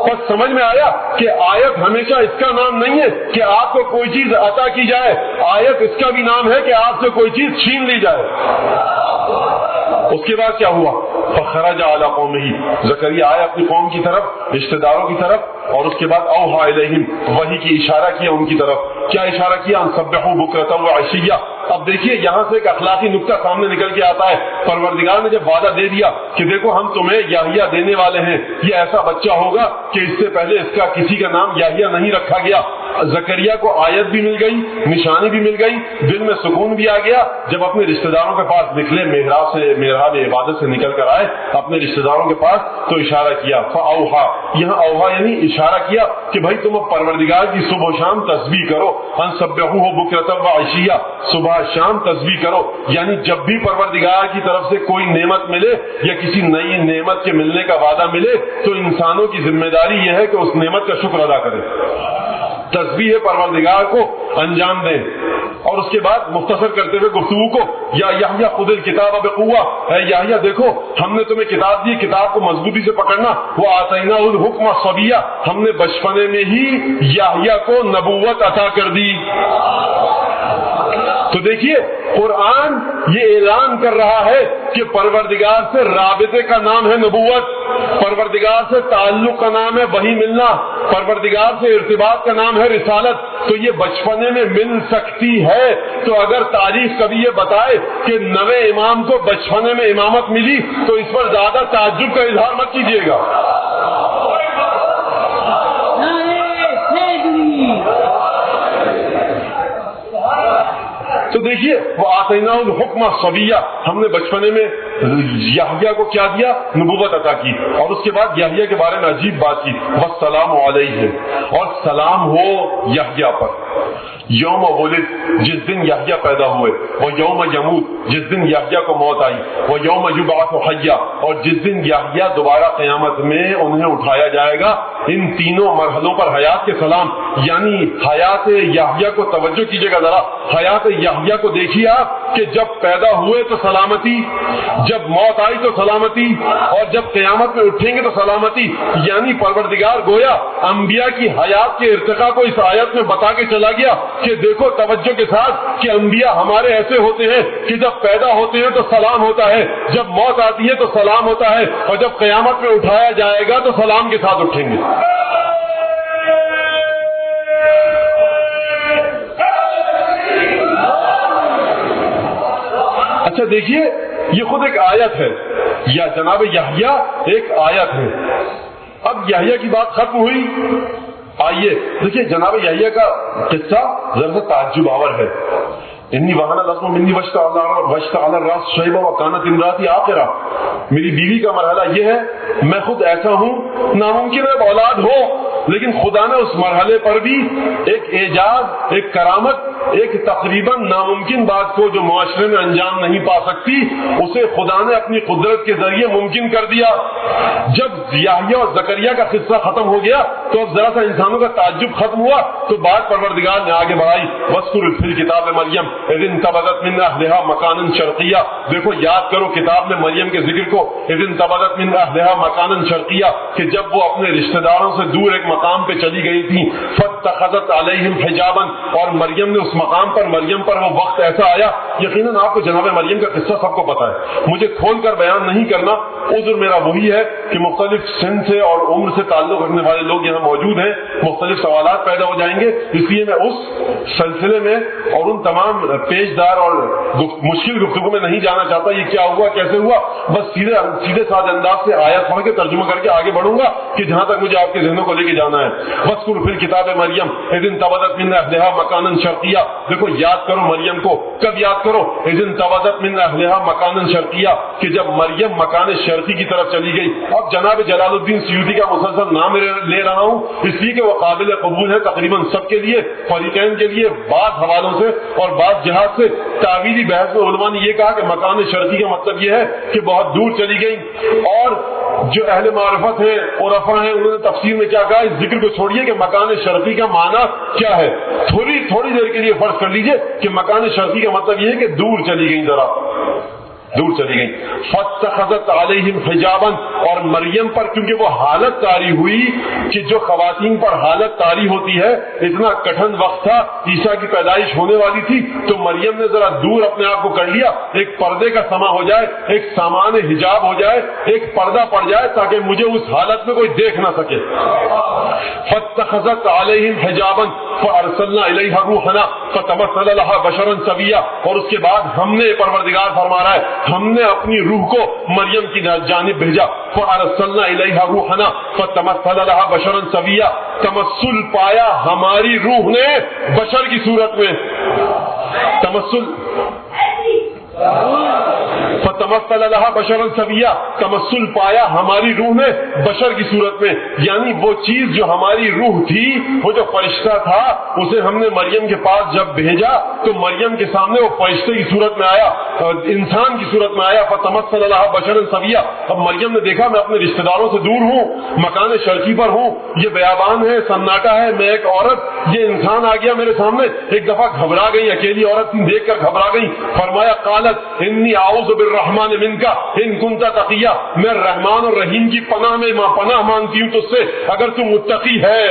بس سمجھ میں آیا کہ آیت ہمیشہ اس کا نام نہیں ہے کہ آپ کو کوئی چیز عطا کی جائے، آیت اس کا بھی نام ہے کہ آپ سے کوئی چیز چھین لی جائے. اس کے بعد کیا ہوا؟ فخرج علی قومہ، زکریا آیا اپنی قوم کی طرف، رشتہ داروں کی طرف، اور اس کے بعد اوحا الیہم، وحی کی اشارہ کیا ان کی طرف. کیا اشارہ کیا؟ ان سبحوا بکرۃ وعشیہ. اب دیکھیے یہاں سے ایک اخلاقی نکتہ سامنے نکل کے آتا ہے. پروردگار نے جب وعدہ دے دیا کہ دیکھو ہم تمہیں یحییٰ دینے والے ہیں، یہ ایسا بچہ ہوگا کہ اس سے پہلے اس کا کسی کا نام یحییٰ نہیں رکھا گیا. زکریا کو آیت بھی مل گئی، نشانی بھی مل گئی، دل میں سکون بھی آ گیا. جب اپنے رشتہ داروں کے پاس نکلے، محراب عبادت سے نکل کر آئے اپنے رشتہ داروں کے پاس، تو اشارہ کیا. فاوحا، یہاں اوحا یعنی اشارہ کیا کہ بھائی تم اب پروردگار کی صبح و شام تسبیح کرو. ان سبحوہ بکرۃ وعشیہ، صبح شام تسبیح کرو. یعنی جب بھی پروردگار کی طرف سے کوئی نعمت ملے یا کسی نئی نعمت کے ملنے کا وعدہ ملے تو انسانوں کی ذمہ داری یہ ہے کہ اس نعمت کا شکر ادا کرے، تسبیح پروردگار کو انجام دیں. اور اس کے بعد مختصر کرتے ہوئے گفتگو کو، یا یحییٰ خذ الکتاب بقوہ، اے یحییٰ دیکھو ہم نے تمہیں کتاب دی، کتاب کو مضبوطی سے پکڑنا. وہ آتیناہ الحکم صبیہ، ہم نے بچپنے میں ہی یحییٰ کو نبوت عطا کر دی. تو دیکھیے قرآن یہ اعلان کر رہا ہے کہ پروردگار سے رابطے کا نام ہے نبوت، پروردگار سے تعلق کا نام ہے وحی ملنا، پروردگار سے ارتباط کا نام ہے رسالت. تو یہ بچپنے میں مل سکتی ہے. تو اگر تاریخ کبھی یہ بتائے کہ نوے امام کو بچپنے میں امامت ملی تو اس پر زیادہ تعجب کا اظہار مت کیجیے گا. تو دیکھیے وہ آتیناہ الحکم صبیہ، ہم نے بچپنے میں یحییٰ کو کیا دیا؟ نبوت عطا کی. اور اس کے بعد یحییٰ کے بارے میں عجیب بات کی، والسلام علیہ، اور سلام ہو یحییٰ پر. یوم ولد، جس دن یحییٰ پیدا ہوئے، وہ یوم یموت، جس دن یحییٰ کو موت آئی، وہ یوم یبعث حیا، اور جس دن یحییٰ دوبارہ قیامت میں انہیں اٹھایا جائے گا. ان تینوں مرحلوں پر حیات کے سلام. یعنی حیات یحییٰ کو توجہ کیجیے گا ذرا، حیات یحییٰ کو دیکھیے آپ کہ جب پیدا ہوئے تو سلامتی، جب موت آئی تو سلامتی، اور جب قیامت میں اٹھیں گے تو سلامتی. یعنی پروردگار گویا انبیاء کی حیات کے ارتقاء کو اس آیت میں بتا کے چلا گیا کہ دیکھو توجہ کے ساتھ کہ انبیاء ہمارے ایسے ہوتے ہیں کہ جب پیدا ہوتے ہیں تو سلام ہوتا ہے، جب موت آتی ہے تو سلام ہوتا ہے، اور جب قیامت میں اٹھایا جائے گا تو سلام کے ساتھ اٹھیں گے. اچھا دیکھیے یہ خود ایک آیت ہے، یا جناب یحییٰ ایک آیت ہے. اب یحییٰ کی بات ختم ہوئی. آئیے دیکھیے جناب یحییٰ کا قصہ ذرا تعجب آور ہے. انی وہانا لازم منی واشتعل الراس شیبا وکانت امراتی آخرہ، میری بیوی کا مرحلہ یہ ہے، میں خود ایسا ہوں، ناممکن ہے اولاد ہو، لیکن خدا نے اس مرحلے پر بھی ایک اعجاز، ایک کرامت، ایک تقریباً ناممکن بات کو جو معاشرے میں انجام نہیں پا سکتی، اسے خدا نے اپنی قدرت کے ذریعے ممکن کر دیا۔ جب یحییٰ اور زکریا کا قصہ ختم ہو گیا تو اب ذرا سا انسانوں کا تعجب ختم ہوا، تو بات پروردگار نے آگے بڑھائی، وَاذْكُرْ فِي الْكِتَابِ مَرْيَمَ إِذِ انتبذت مِنْ أَهْلِهَا مَكَانًا شَرْقِيًّا، دیکھو یاد کرو کتاب میں مریم کے ذکر کو، إِذِ انتبذت مِنْ أَهْلِهَا مَكَانًا شَرْقِيًّا، کہ جب وہ اپنے رشتہ داروں سے دور ایک مقام پہ چلی گئی تھی، فَاتَّخَذَتْ عَلَيْهِمْ حِجَابًا، اور مریم نے اس مقام پر، مریم پر وہ وقت ایسا آیا، یقیناً آپ کو جناب مریم کا قصہ سب کو پتا ہے، مجھے کھول کر بیان نہیں کرنا، عذر میرا وہی ہے کہ مختلف سن سے اور عمر سے تعلق رکھنے والے لوگ یہاں موجود ہیں، مختلف سوالات پیدا ہو جائیں گے، اس لیے میں اس سلسلے میں اور ان تمام پیشدار اور مشکل گفتگو میں نہیں جانا چاہتا، یہ کیا ہوا کیسے ہوا، بس سیدھے سادے انداز سے آیت پڑھ کے ترجمہ کر کے آگے بڑھوں گا کہ جہاں تک مجھے آپ کے ذہنوں کو لے کے جانا ہے۔ وَاذْكُرْ فِي الْكِتَابِ مَرْيَمَ إِذِ انتَبَذَتْ مِنْ أَهْلِهَا مَكَانًا شَرْقِيًّا، دیکھو یاد کرو مریم کو، کب یاد کرو؟ إِذِ انتَبَذَتْ مِنْ أَهْلِهَا مَكَانًا شَرْقِيًّا، کہ جب مریم مکان شرقی کی طرف چلی گئی۔ اب جناب جلال الدین سیوطی کا مسلسل نام لے رہا ہوں اس لیے کہ وہ قابل قبول ہے تقریباً سب کے لیے، فریقین کے لیے، بعض حوالوں سے اور بعض جہات سے۔ تعویلی بحث میں علماء نے یہ کہا کہ مکان شرقی کا مطلب یہ ہے کہ بہت دور چلی گئی، اور جو اہل معرفت ہیں، عرفاء ہیں، انہوں نے تفسیر میں کیا کہا، اس ذکر کو چھوڑیے کہ مکان شرقی کا معنی کیا ہے، تھوڑی دیر کے لیے فرض کر لیجئے کہ مکان شرقی کا مطلب یہ ہے کہ دور چلی گئی، ذرا دور چلی گئی۔ فَاتَّخَذَتْ عَلَيْهِمْ حِجَابًا، اور مریم پر کیونکہ وہ حالت طاری ہوئی کہ جو خواتین پر حالت طاری ہوتی ہے، اتنا کٹھن وقت تھا، عیسیٰ کی پیدائش ہونے والی تھی، تو مریم نے ذرا دور اپنے آپ کو کر لیا، ایک پردے کا سما ہو جائے، ایک سامان حجاب ہو جائے، ایک پردہ پڑ جائے تاکہ مجھے اس حالت میں کوئی دیکھ نہ سکے۔ فَاتَّخَذَتْ عَلَيْهِمْ حِجَابًا فَأَرْسَلْنَا إِلَيْهَا رُوحَنَا فَتَمَثَّلَ لَهَا بَشَرًا سَوِيًّا، اور اس کے بعد ہم نے، پروردگار فرما رہا ہے، ہم نے اپنی روح کو مریم کی جانب بھیجا۔ فَأَرْسَلْنَا إِلَيْهَا رُوحَنَا فَتَمَثَّلَ لَهَا بَشَرًا سَوِيًّا، تمثل پایا ہماری روح نے بشر کی صورت میں، تمثل فتمثل لها بشرا سویا، تمثل پایا ہماری روح نے بشر کی صورت میں، یعنی وہ چیز جو ہماری روح تھی، وہ جو فرشتہ تھا، اسے ہم نے مریم کے پاس جب بھیجا تو مریم کے سامنے وہ فرشتے کی صورت میں آیا، انسان کی صورت میں آیا۔ فتمثل لها بشرا سویا، اب مریم نے دیکھا میں اپنے رشتہ داروں سے دور ہوں، مکان شرقی پر ہوں، یہ بیابان ہے، سناٹا ہے، میں ایک عورت، یہ انسان آ گیا میرے سامنے، ایک دفعہ گھبرا گئی، اکیلی عورت دیکھ کر گھبرا گئی، فرمایا قالت انی اعوذ بالرحمن منک ان کنت تقیا، میں رحمان اور رحیم کی پناہ مانگتی ہوں تجھ سے اگر تو متقی ہے۔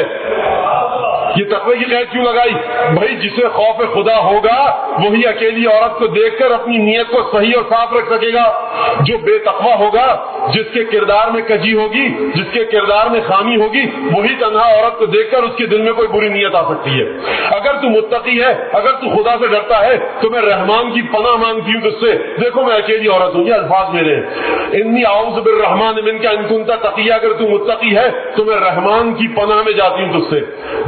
یہ تقوی کی قید کیوں لگائی؟ بھائی جسے خوف خدا ہوگا وہی اکیلی عورت کو دیکھ کر اپنی نیت کو صحیح اور صاف رکھ سکے گا، جو بے تقوی ہوگا، جس کے کردار میں کجی ہوگی، جس کے کردار میں خامی ہوگی، وہی تنہا عورت کو دیکھ کر اس کے دل میں کوئی بری نیت آ سکتی ہے۔ اگر تو متقی ہے، اگر تو خدا سے ڈرتا ہے تو میں رحمان کی پناہ مانگتی ہوں تجھ سے، دیکھو میں اکیلی عورت ہوں، یہ الفاظ میرے ہیں، انی اعوذ بالرحمن منک ان کنت تقیا، اگر تو متقی ہے تو میں رحمان کی پناہ میں جاتی ہوں تجھ سے۔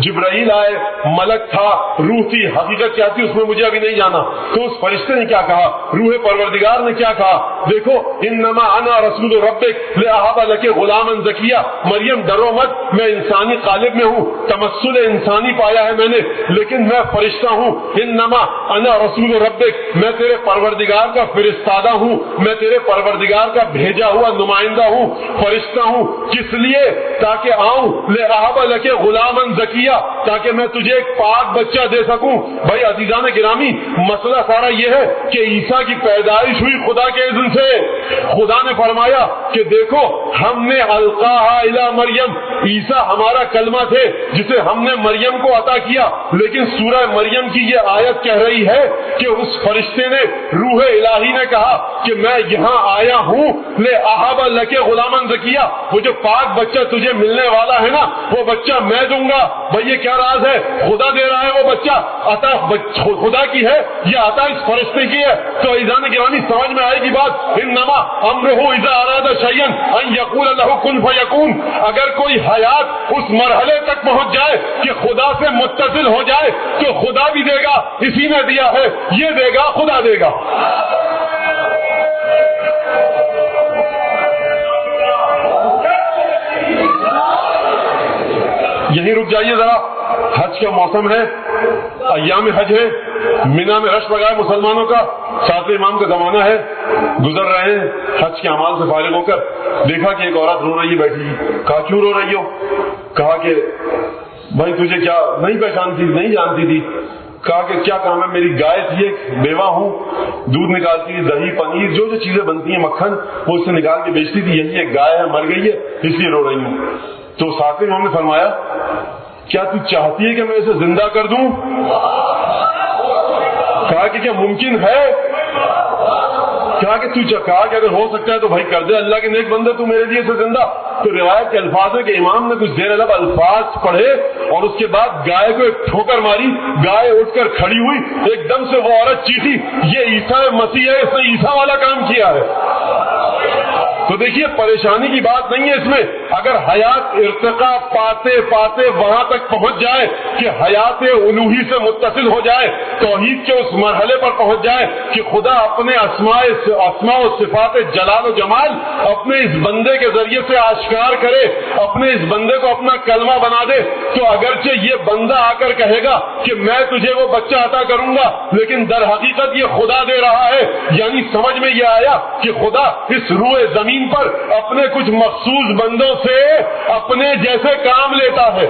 جبرائیل آئے، ملک تھا، روح تھی، حقیقت کیا تھی اس میں مجھے ابھی نہیں جانا، تو اس فرشتے نے کیا کہا، روح پروردگار نے کیا کہا، دیکھو انما انا رسول ربک لاہب لک غلاما زکیا، مریم ڈرو مت، میں انسانی قالب میں ہوں، تمثل انسانی پایا ہے میں نے، لیکن میں فرشتہ ہوں، انما انا رسول ربک، میں تیرے پروردگار کا فرستادہ ہوں، میں تیرے پروردگار کا بھیجا ہوا نمائندہ ہوں، فرشتہ ہوں، کس لیے؟ تاکہ آؤں لاہب لک غلاما زکیا، تاکہ میں تجھے ایک پاک بچہ دے سکوں۔ بھائی عزیزان گرامی، مسئلہ سارا یہ ہے کہ عیسیٰ کی پیدائش ہوئی خدا کے اذن سے، خدا نے فرمایا کہ دیکھو ہم نے القاہا الی مریم، عیسیٰ ہمارا کلمہ تھے جسے ہم نے مریم کو عطا کیا، لیکن سورہ مریم کی یہ آیت کہہ رہی ہے کہ اس فرشتے نے، روح الہی نے کہا کہ میں یہاں آیا ہوں لاہب لک غلاما زکیا، وہ جو پاک بچہ تجھے ملنے والا ہے نا، وہ بچہ میں دوں گا۔ بھائی یہ کیا راز ہے؟ خدا دے رہا ہے وہ بچہ، عطا خدا کی ہے، یہ عطا اس فرشتے کی ہے۔ تو عزیزان گرامی سمجھ میں آئے گی بات، انما امرہ اذا اراد شيئا ان يقول له كن فيكون. اگر کوئی حیات اس مرحلے تک پہنچ جائے کہ خدا سے متصل ہو جائے تو خدا بھی دے گا، اسی نے دیا ہے، یہ دے گا، خدا دے گا. یہیں رک جائیے ذرا. حج کا موسم ہے، ایام حج ہے، مینا میں رش لگا ہے مسلمانوں کا، ساتویں امام کا زمانہ ہے، گزر رہے ہیں حج کے اعمال سے فارغ ہو کر. دیکھا کہ ایک عورت رو رہی ہے بیٹھی. کہا کیوں رو رہی ہو؟ کہا کہ بھائی تجھے کیا نہیں پہچانتی، نہیں جانتی تھی. کہا کہ کیا کام ہے؟ میری گائے تھی، ایک بیوہ ہوں، دودھ نکالتی تھی، دہی پنیر جو جو چیزیں بنتی ہیں، مکھن، وہ اس سے نکال کے بیچتی تھی. یہی ایک گائے ہے، مر گئی ہے، اس لیے رو رہی ہوں. تو ساتویں امام نے فرمایا کیا تو چاہتی ہے کہ میں اسے زندہ کر دوں؟ کہا کہ کیا ممکن ہے؟ کہا کہ اگر ہو سکتا ہے تو بھائی کر دے، اللہ کے نیک بندے تو میرے لیے اسے زندہ. تو روایت کے الفاظ ہے کہ امام نے کچھ دیر الگ الفاظ پڑھے اور اس کے بعد گائے کو ایک ٹھوکر ماری. گائے اٹھ کر کھڑی ہوئی، ایک دم سے وہ عورت چیخی یہ عیسیٰ مسیح ہے، اس نے عیسیٰ والا کام کیا ہے. تو دیکھیے پریشانی کی بات نہیں ہے اس میں. اگر حیات ارتقا پاتے پاتے وہاں تک پہنچ جائے کہ حیات الوہی سے متصل ہو جائے، توحید کے اس مرحلے پر پہنچ جائے کہ خدا اپنے اسماء و صفات جلال و جمال اپنے اس بندے کے ذریعے سے آشکار کرے، اپنے اس بندے کو اپنا کلمہ بنا دے، تو اگرچہ یہ بندہ آ کر کہے گا کہ میں تجھے وہ بچہ عطا کروں گا، لیکن در حقیقت یہ خدا دے رہا ہے. یعنی سمجھ میں یہ آیا کہ خدا اس روئے زمین پر اپنے کچھ مخصوص بندوں سے اپنے جیسے کام لیتا ہے.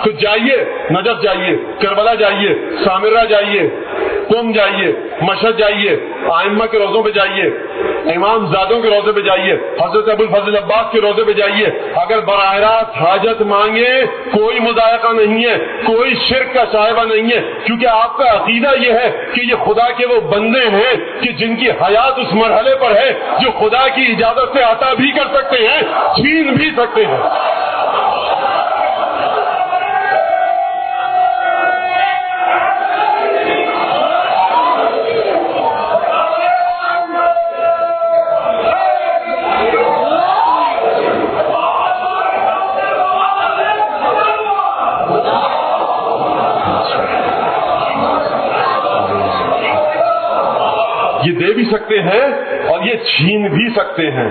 تو جائیے، نجف جائیے، کربلا جائیے، سامرہ جائیے، قم جائیے، مشہد جائیے، ائمہ کے روزوں پہ جائیے، امام زادوں کے روزے پہ جائیے، حضرت ابو الفضل عباس کے روزے پہ جائیے. اگر براہ راست حاجت مانگے کوئی مضائقہ نہیں ہے، کوئی شرک کا شائبہ نہیں ہے، کیونکہ آپ کا عقیدہ یہ ہے کہ یہ خدا کے وہ بندے ہیں کہ جن کی حیات اس مرحلے پر ہے جو خدا کی اجازت سے عطا بھی کر سکتے ہیں، چھین بھی سکتے ہیں. یہ دے بھی سکتے ہیں اور یہ چھین بھی سکتے ہیں.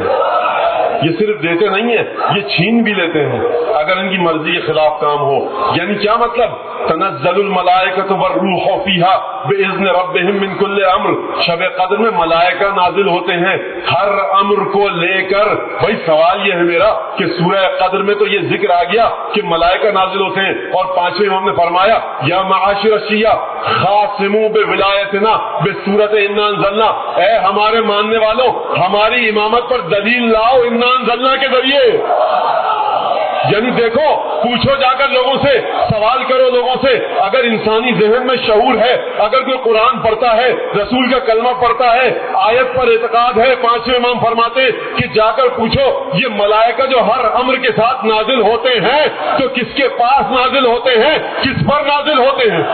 یہ صرف دیتے نہیں ہیں، یہ چھین بھی لیتے ہیں اگر ان کی مرضی کے خلاف کام ہو. یعنی کیا مطلب؟ تنزل الملائکۃ والروح فیہا باذن ربہم من کل امر. شب قدر میں ملائکہ نازل ہوتے ہیں ہر امر کو لے کر. بھائی سوال یہ ہے میرا کہ سورہ قدر میں تو یہ ذکر آ گیا کہ ملائکہ نازل ہوتے ہیں، اور پانچویں امام نے فرمایا یا معاشر الشیعہ خاصموا بولایتنا بسورۃ انا انزلنا. اے ہمارے ماننے والوں، ہماری امامت پر دلیل لاؤ انا انزلنا کے ذریعے. یعنی دیکھو، پوچھو جا کر لوگوں سے، سوال کرو لوگوں سے. اگر انسانی ذہن میں شعور ہے، اگر کوئی قرآن پڑھتا ہے، رسول کا کلمہ پڑھتا ہے، آیت پر اعتقاد ہے، پانچویں امام فرماتے کہ جا کر پوچھو یہ ملائکہ جو ہر امر کے ساتھ نازل ہوتے ہیں تو کس کے پاس نازل ہوتے ہیں، کس پر نازل ہوتے ہیں؟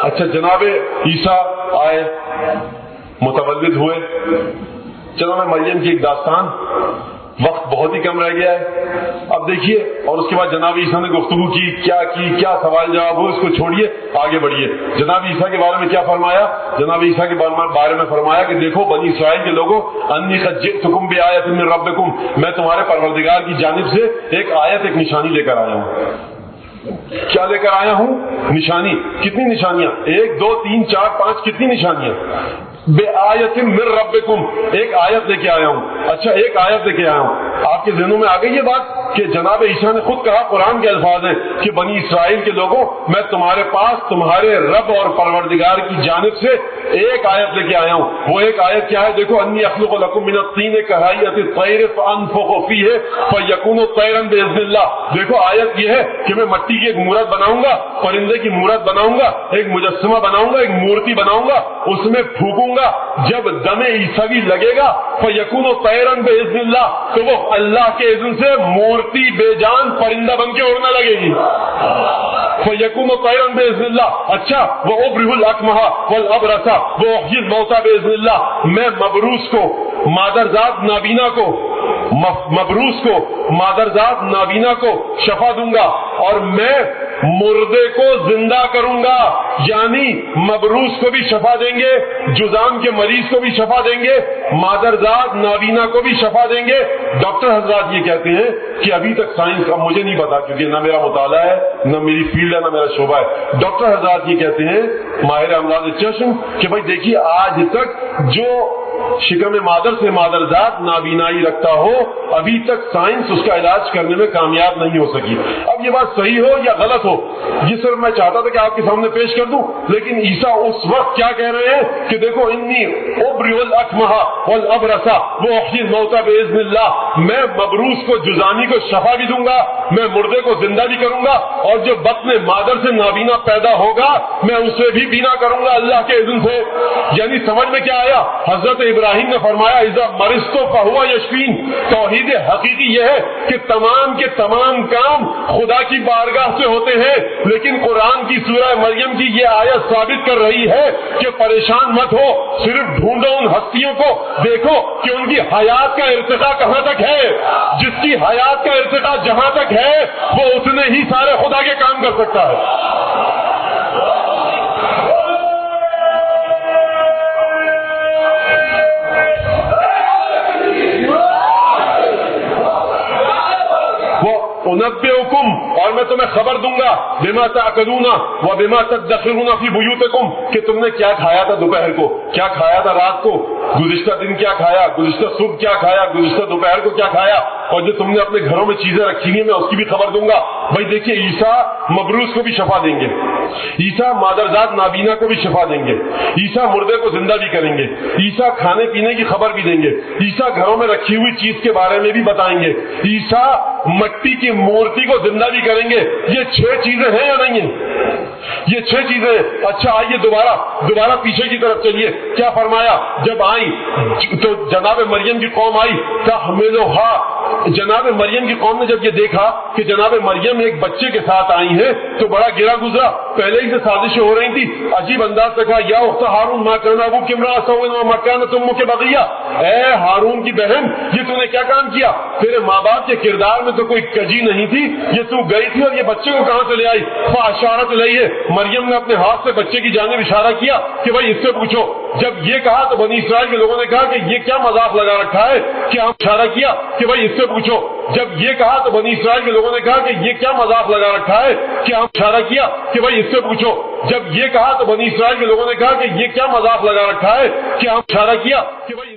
اچھا، جناب عیسیٰ آئے، متولد ہوئے. جناب مریم کی ایک داستان، وقت بہت ہی کم رہ گیا ہے. اب دیکھیے، اور اس کے بعد جناب عیسیٰ نے گفتگو کی، کیا سوال جواب ہو، اس کو چھوڑیے، آگے بڑھیے. جناب عیسیٰ کے بارے میں کیا فرمایا؟ جناب عیسیٰ کے بارے میں فرمایا کہ دیکھو بنی اسرائیل کے لوگوں، انی قد جئتکم بآیۃ من ربکم، میں تمہارے پروردگار کی جانب سے ایک آیت، ایک نشانی لے کر آیا ہوں. کیا لے کر آیا ہوں؟ نشانی. کتنی نشانیاں؟ 1 2 3 4 5 کتنی نشانیاں؟ بآیۃ من ربکم، ایک آیت لے کے آیا ہوں. اچھا، ایک آیت لے کے آیا ہوں. آپ کے ذہنوں میں آ گئی یہ بات کہ جناب عیسیٰ نے خود کہا، قرآن کے الفاظ ہیں کہ بنی اسرائیل کے لوگوں میں تمہارے پاس تمہارے رب اور پروردگار کی جانب سے ایک آیت لے کے آیا ہوں۔ وہ ایک آیت کیا ہے؟ دیکھو، انی اخلق لکم من الطین کہیئۃ الطیر فانفخ فیہ فیکون طیرا باذن اللہ۔ دیکھو آیت یہ ہے کہ میں مٹی کی ایک مورت بناؤں گا، پرندے کی مورت بناؤں گا، ایک مجسمہ بناؤں گا، ایک مورتی بناؤں گا، اس میں پھونکوں گا، جب دم عیسوی لگے گا فیکون طیرا باذن اللہ، تو وہ اللہ کے اذن سے مورتی بے جان پرندہ بن کے اڑنے لگے گی۔ فیکون طیرا باذن اللہ۔ اچھا، وہ ابرئ الاکمہ والابرص وہ احیی الموتى باذن اللہ، میں مبروس کو، مادرزاد نابینا کو، مبروس کو، مادرزاد نابینا کو شفا دوں گا، اور میں مردے کو زندہ کروں گا، یعنی مبروس کو بھی شفا دیں گے، جذام کے مریض کو بھی شفا دیں گے، مادرزاد نابینا کو بھی شفا دیں گے۔ ڈاکٹر حضرات یہ کہتے ہیں کہ ابھی تک سائنس، اب مجھے نہیں پتا کیونکہ نہ میرا مطالعہ ہے، نہ میری فیلڈ ہے، نہ میرا شعبہ ہے، ڈاکٹر حضرات یہ کہتے ہیں ماہر امراض چشم کہ بھائی دیکھیے، آج تک جو شکم مادر سے مادرزاد نابینائی رکھتا ہو، ابھی تک سائنس اس کا علاج کرنے میں کامیاب نہیں ہو سکی۔ اب یہ بات صحیح ہو یا غلط ہو، یہ صرف میں چاہتا تھا کہ آپ کے سامنے پیش کر دوں، لیکن عیسیٰ اس وقت کیا کہہ رہے ہیں کہ دیکھو، انی ابرئ الاکمہ والابرص واحیی الموتى باذن اللہ، میں مبروس کو، جذامی کو شفا بھی دوں گا، میں مردے کو زندہ بھی کروں گا، اور جو بطن مادر سے نابینا پیدا ہوگا میں اسے بھی بینا کروں گا اللہ کے اذن سے۔ یعنی سمجھ میں کیا آیا؟ حضرت ابراہیم نے فرمایا اذا مرضت فہو یشفین۔ توحید حقیقی یہ ہے کہ تمام کے تمام کام خدا کی بارگاہ سے ہوتے ہیں، لیکن قرآن کی سورہ مریم کی یہ آیت ثابت کر رہی ہے کہ پریشان مت ہو، صرف ڈھونڈو ان ہستیوں کو، دیکھو کہ ان کی حیات کا ارتقا کہاں تک ہے۔ جس کی حیات کا ارتقا جہاں تک ہے وہ اتنے ہی سارے خدا کے کام کر سکتا ہے۔ انبئکم، اور میں تمہیں خبر دوں گا، بما تاکلون و بما تدخرون فی بیوتکم، کہ تم نے کیا کھایا تھا دوپہر کو، کیا کھایا تھا رات کو، گزشتہ دن کیا کھایا، گزشتہ صبح کیا کھایا، گزشتہ دوپہر کو کیا کھایا، اور جو تم نے اپنے گھروں میں چیزیں رکھی ہیں میں اس کی بھی خبر دوں گا۔ بھائی دیکھیے، عیسیٰ مبروس کو بھی شفا دیں گے، عیسیٰ مادرزاد نابینا کو بھی شفا دیں گے، عیسیٰ مردے کو زندہ بھی کریں گے، عیسیٰ کھانے پینے کی خبر بھی دیں گے، عیسیٰ گھروں میں رکھی ہوئی چیز کے بارے میں بھی بتائیں گے، عیسیٰ مٹی کی مورتی کو زندہ بھی کریں گے۔ یہ 6 چیزیں ہیں یا نہیں ہیں؟ یہ 6 چیزیں ہیں۔ اچھا آئیے دوبارہ پیچھے کی طرف چلیے، کیا فرمایا؟ جب آئی تو جناب مریم کی قوم آئی، تحملھا، جناب مریم کی قوم نے جب یہ دیکھا کہ جناب مریم ایک بچے کے ساتھ آئی ہیں تو بڑا گرا گزرا، پہلے ہی سے سازشیں ہو رہی تھی، عجیب انداز سے کہا یا اخت ہارون ما کان ابوک امرأ سوء وما کانت امک بغیہ، اے ہارون کی بہن یہ تو نے کیا کام کیا؟ تیرے ماں باپ کے کردار میں تو کوئی کجی نہیں تھی، یہ تو گئی تھی اور یہ بچے کو کہاں سے لے آئی؟ فاشارت الیہ، مریم نے اپنے ہاتھ سے بچے کی جانب اشارہ کیا کہ بھائی اس سے پوچھو۔ جب یہ کہا تو بنی اسرائیل کے لوگوں نے کہا کہ یہ کیا مذاق لگا رکھا ہے کہ ہم اشارہ کیا کہ بھائی اس سے پوچھو۔ جب یہ کہا تو بنی اسرائیل کے لوگوں نے کہا کہ یہ کیا مذاق لگا رکھا ہے کہ ہم اشارہ کیا کہ بھائی اس سے پوچھو۔ جب یہ کہا تو بنی اسرائیل کے لوگوں نے کہا کہ یہ کیا مذاق لگا رکھا ہے کہ ہم اشارہ کیا کہ بھائی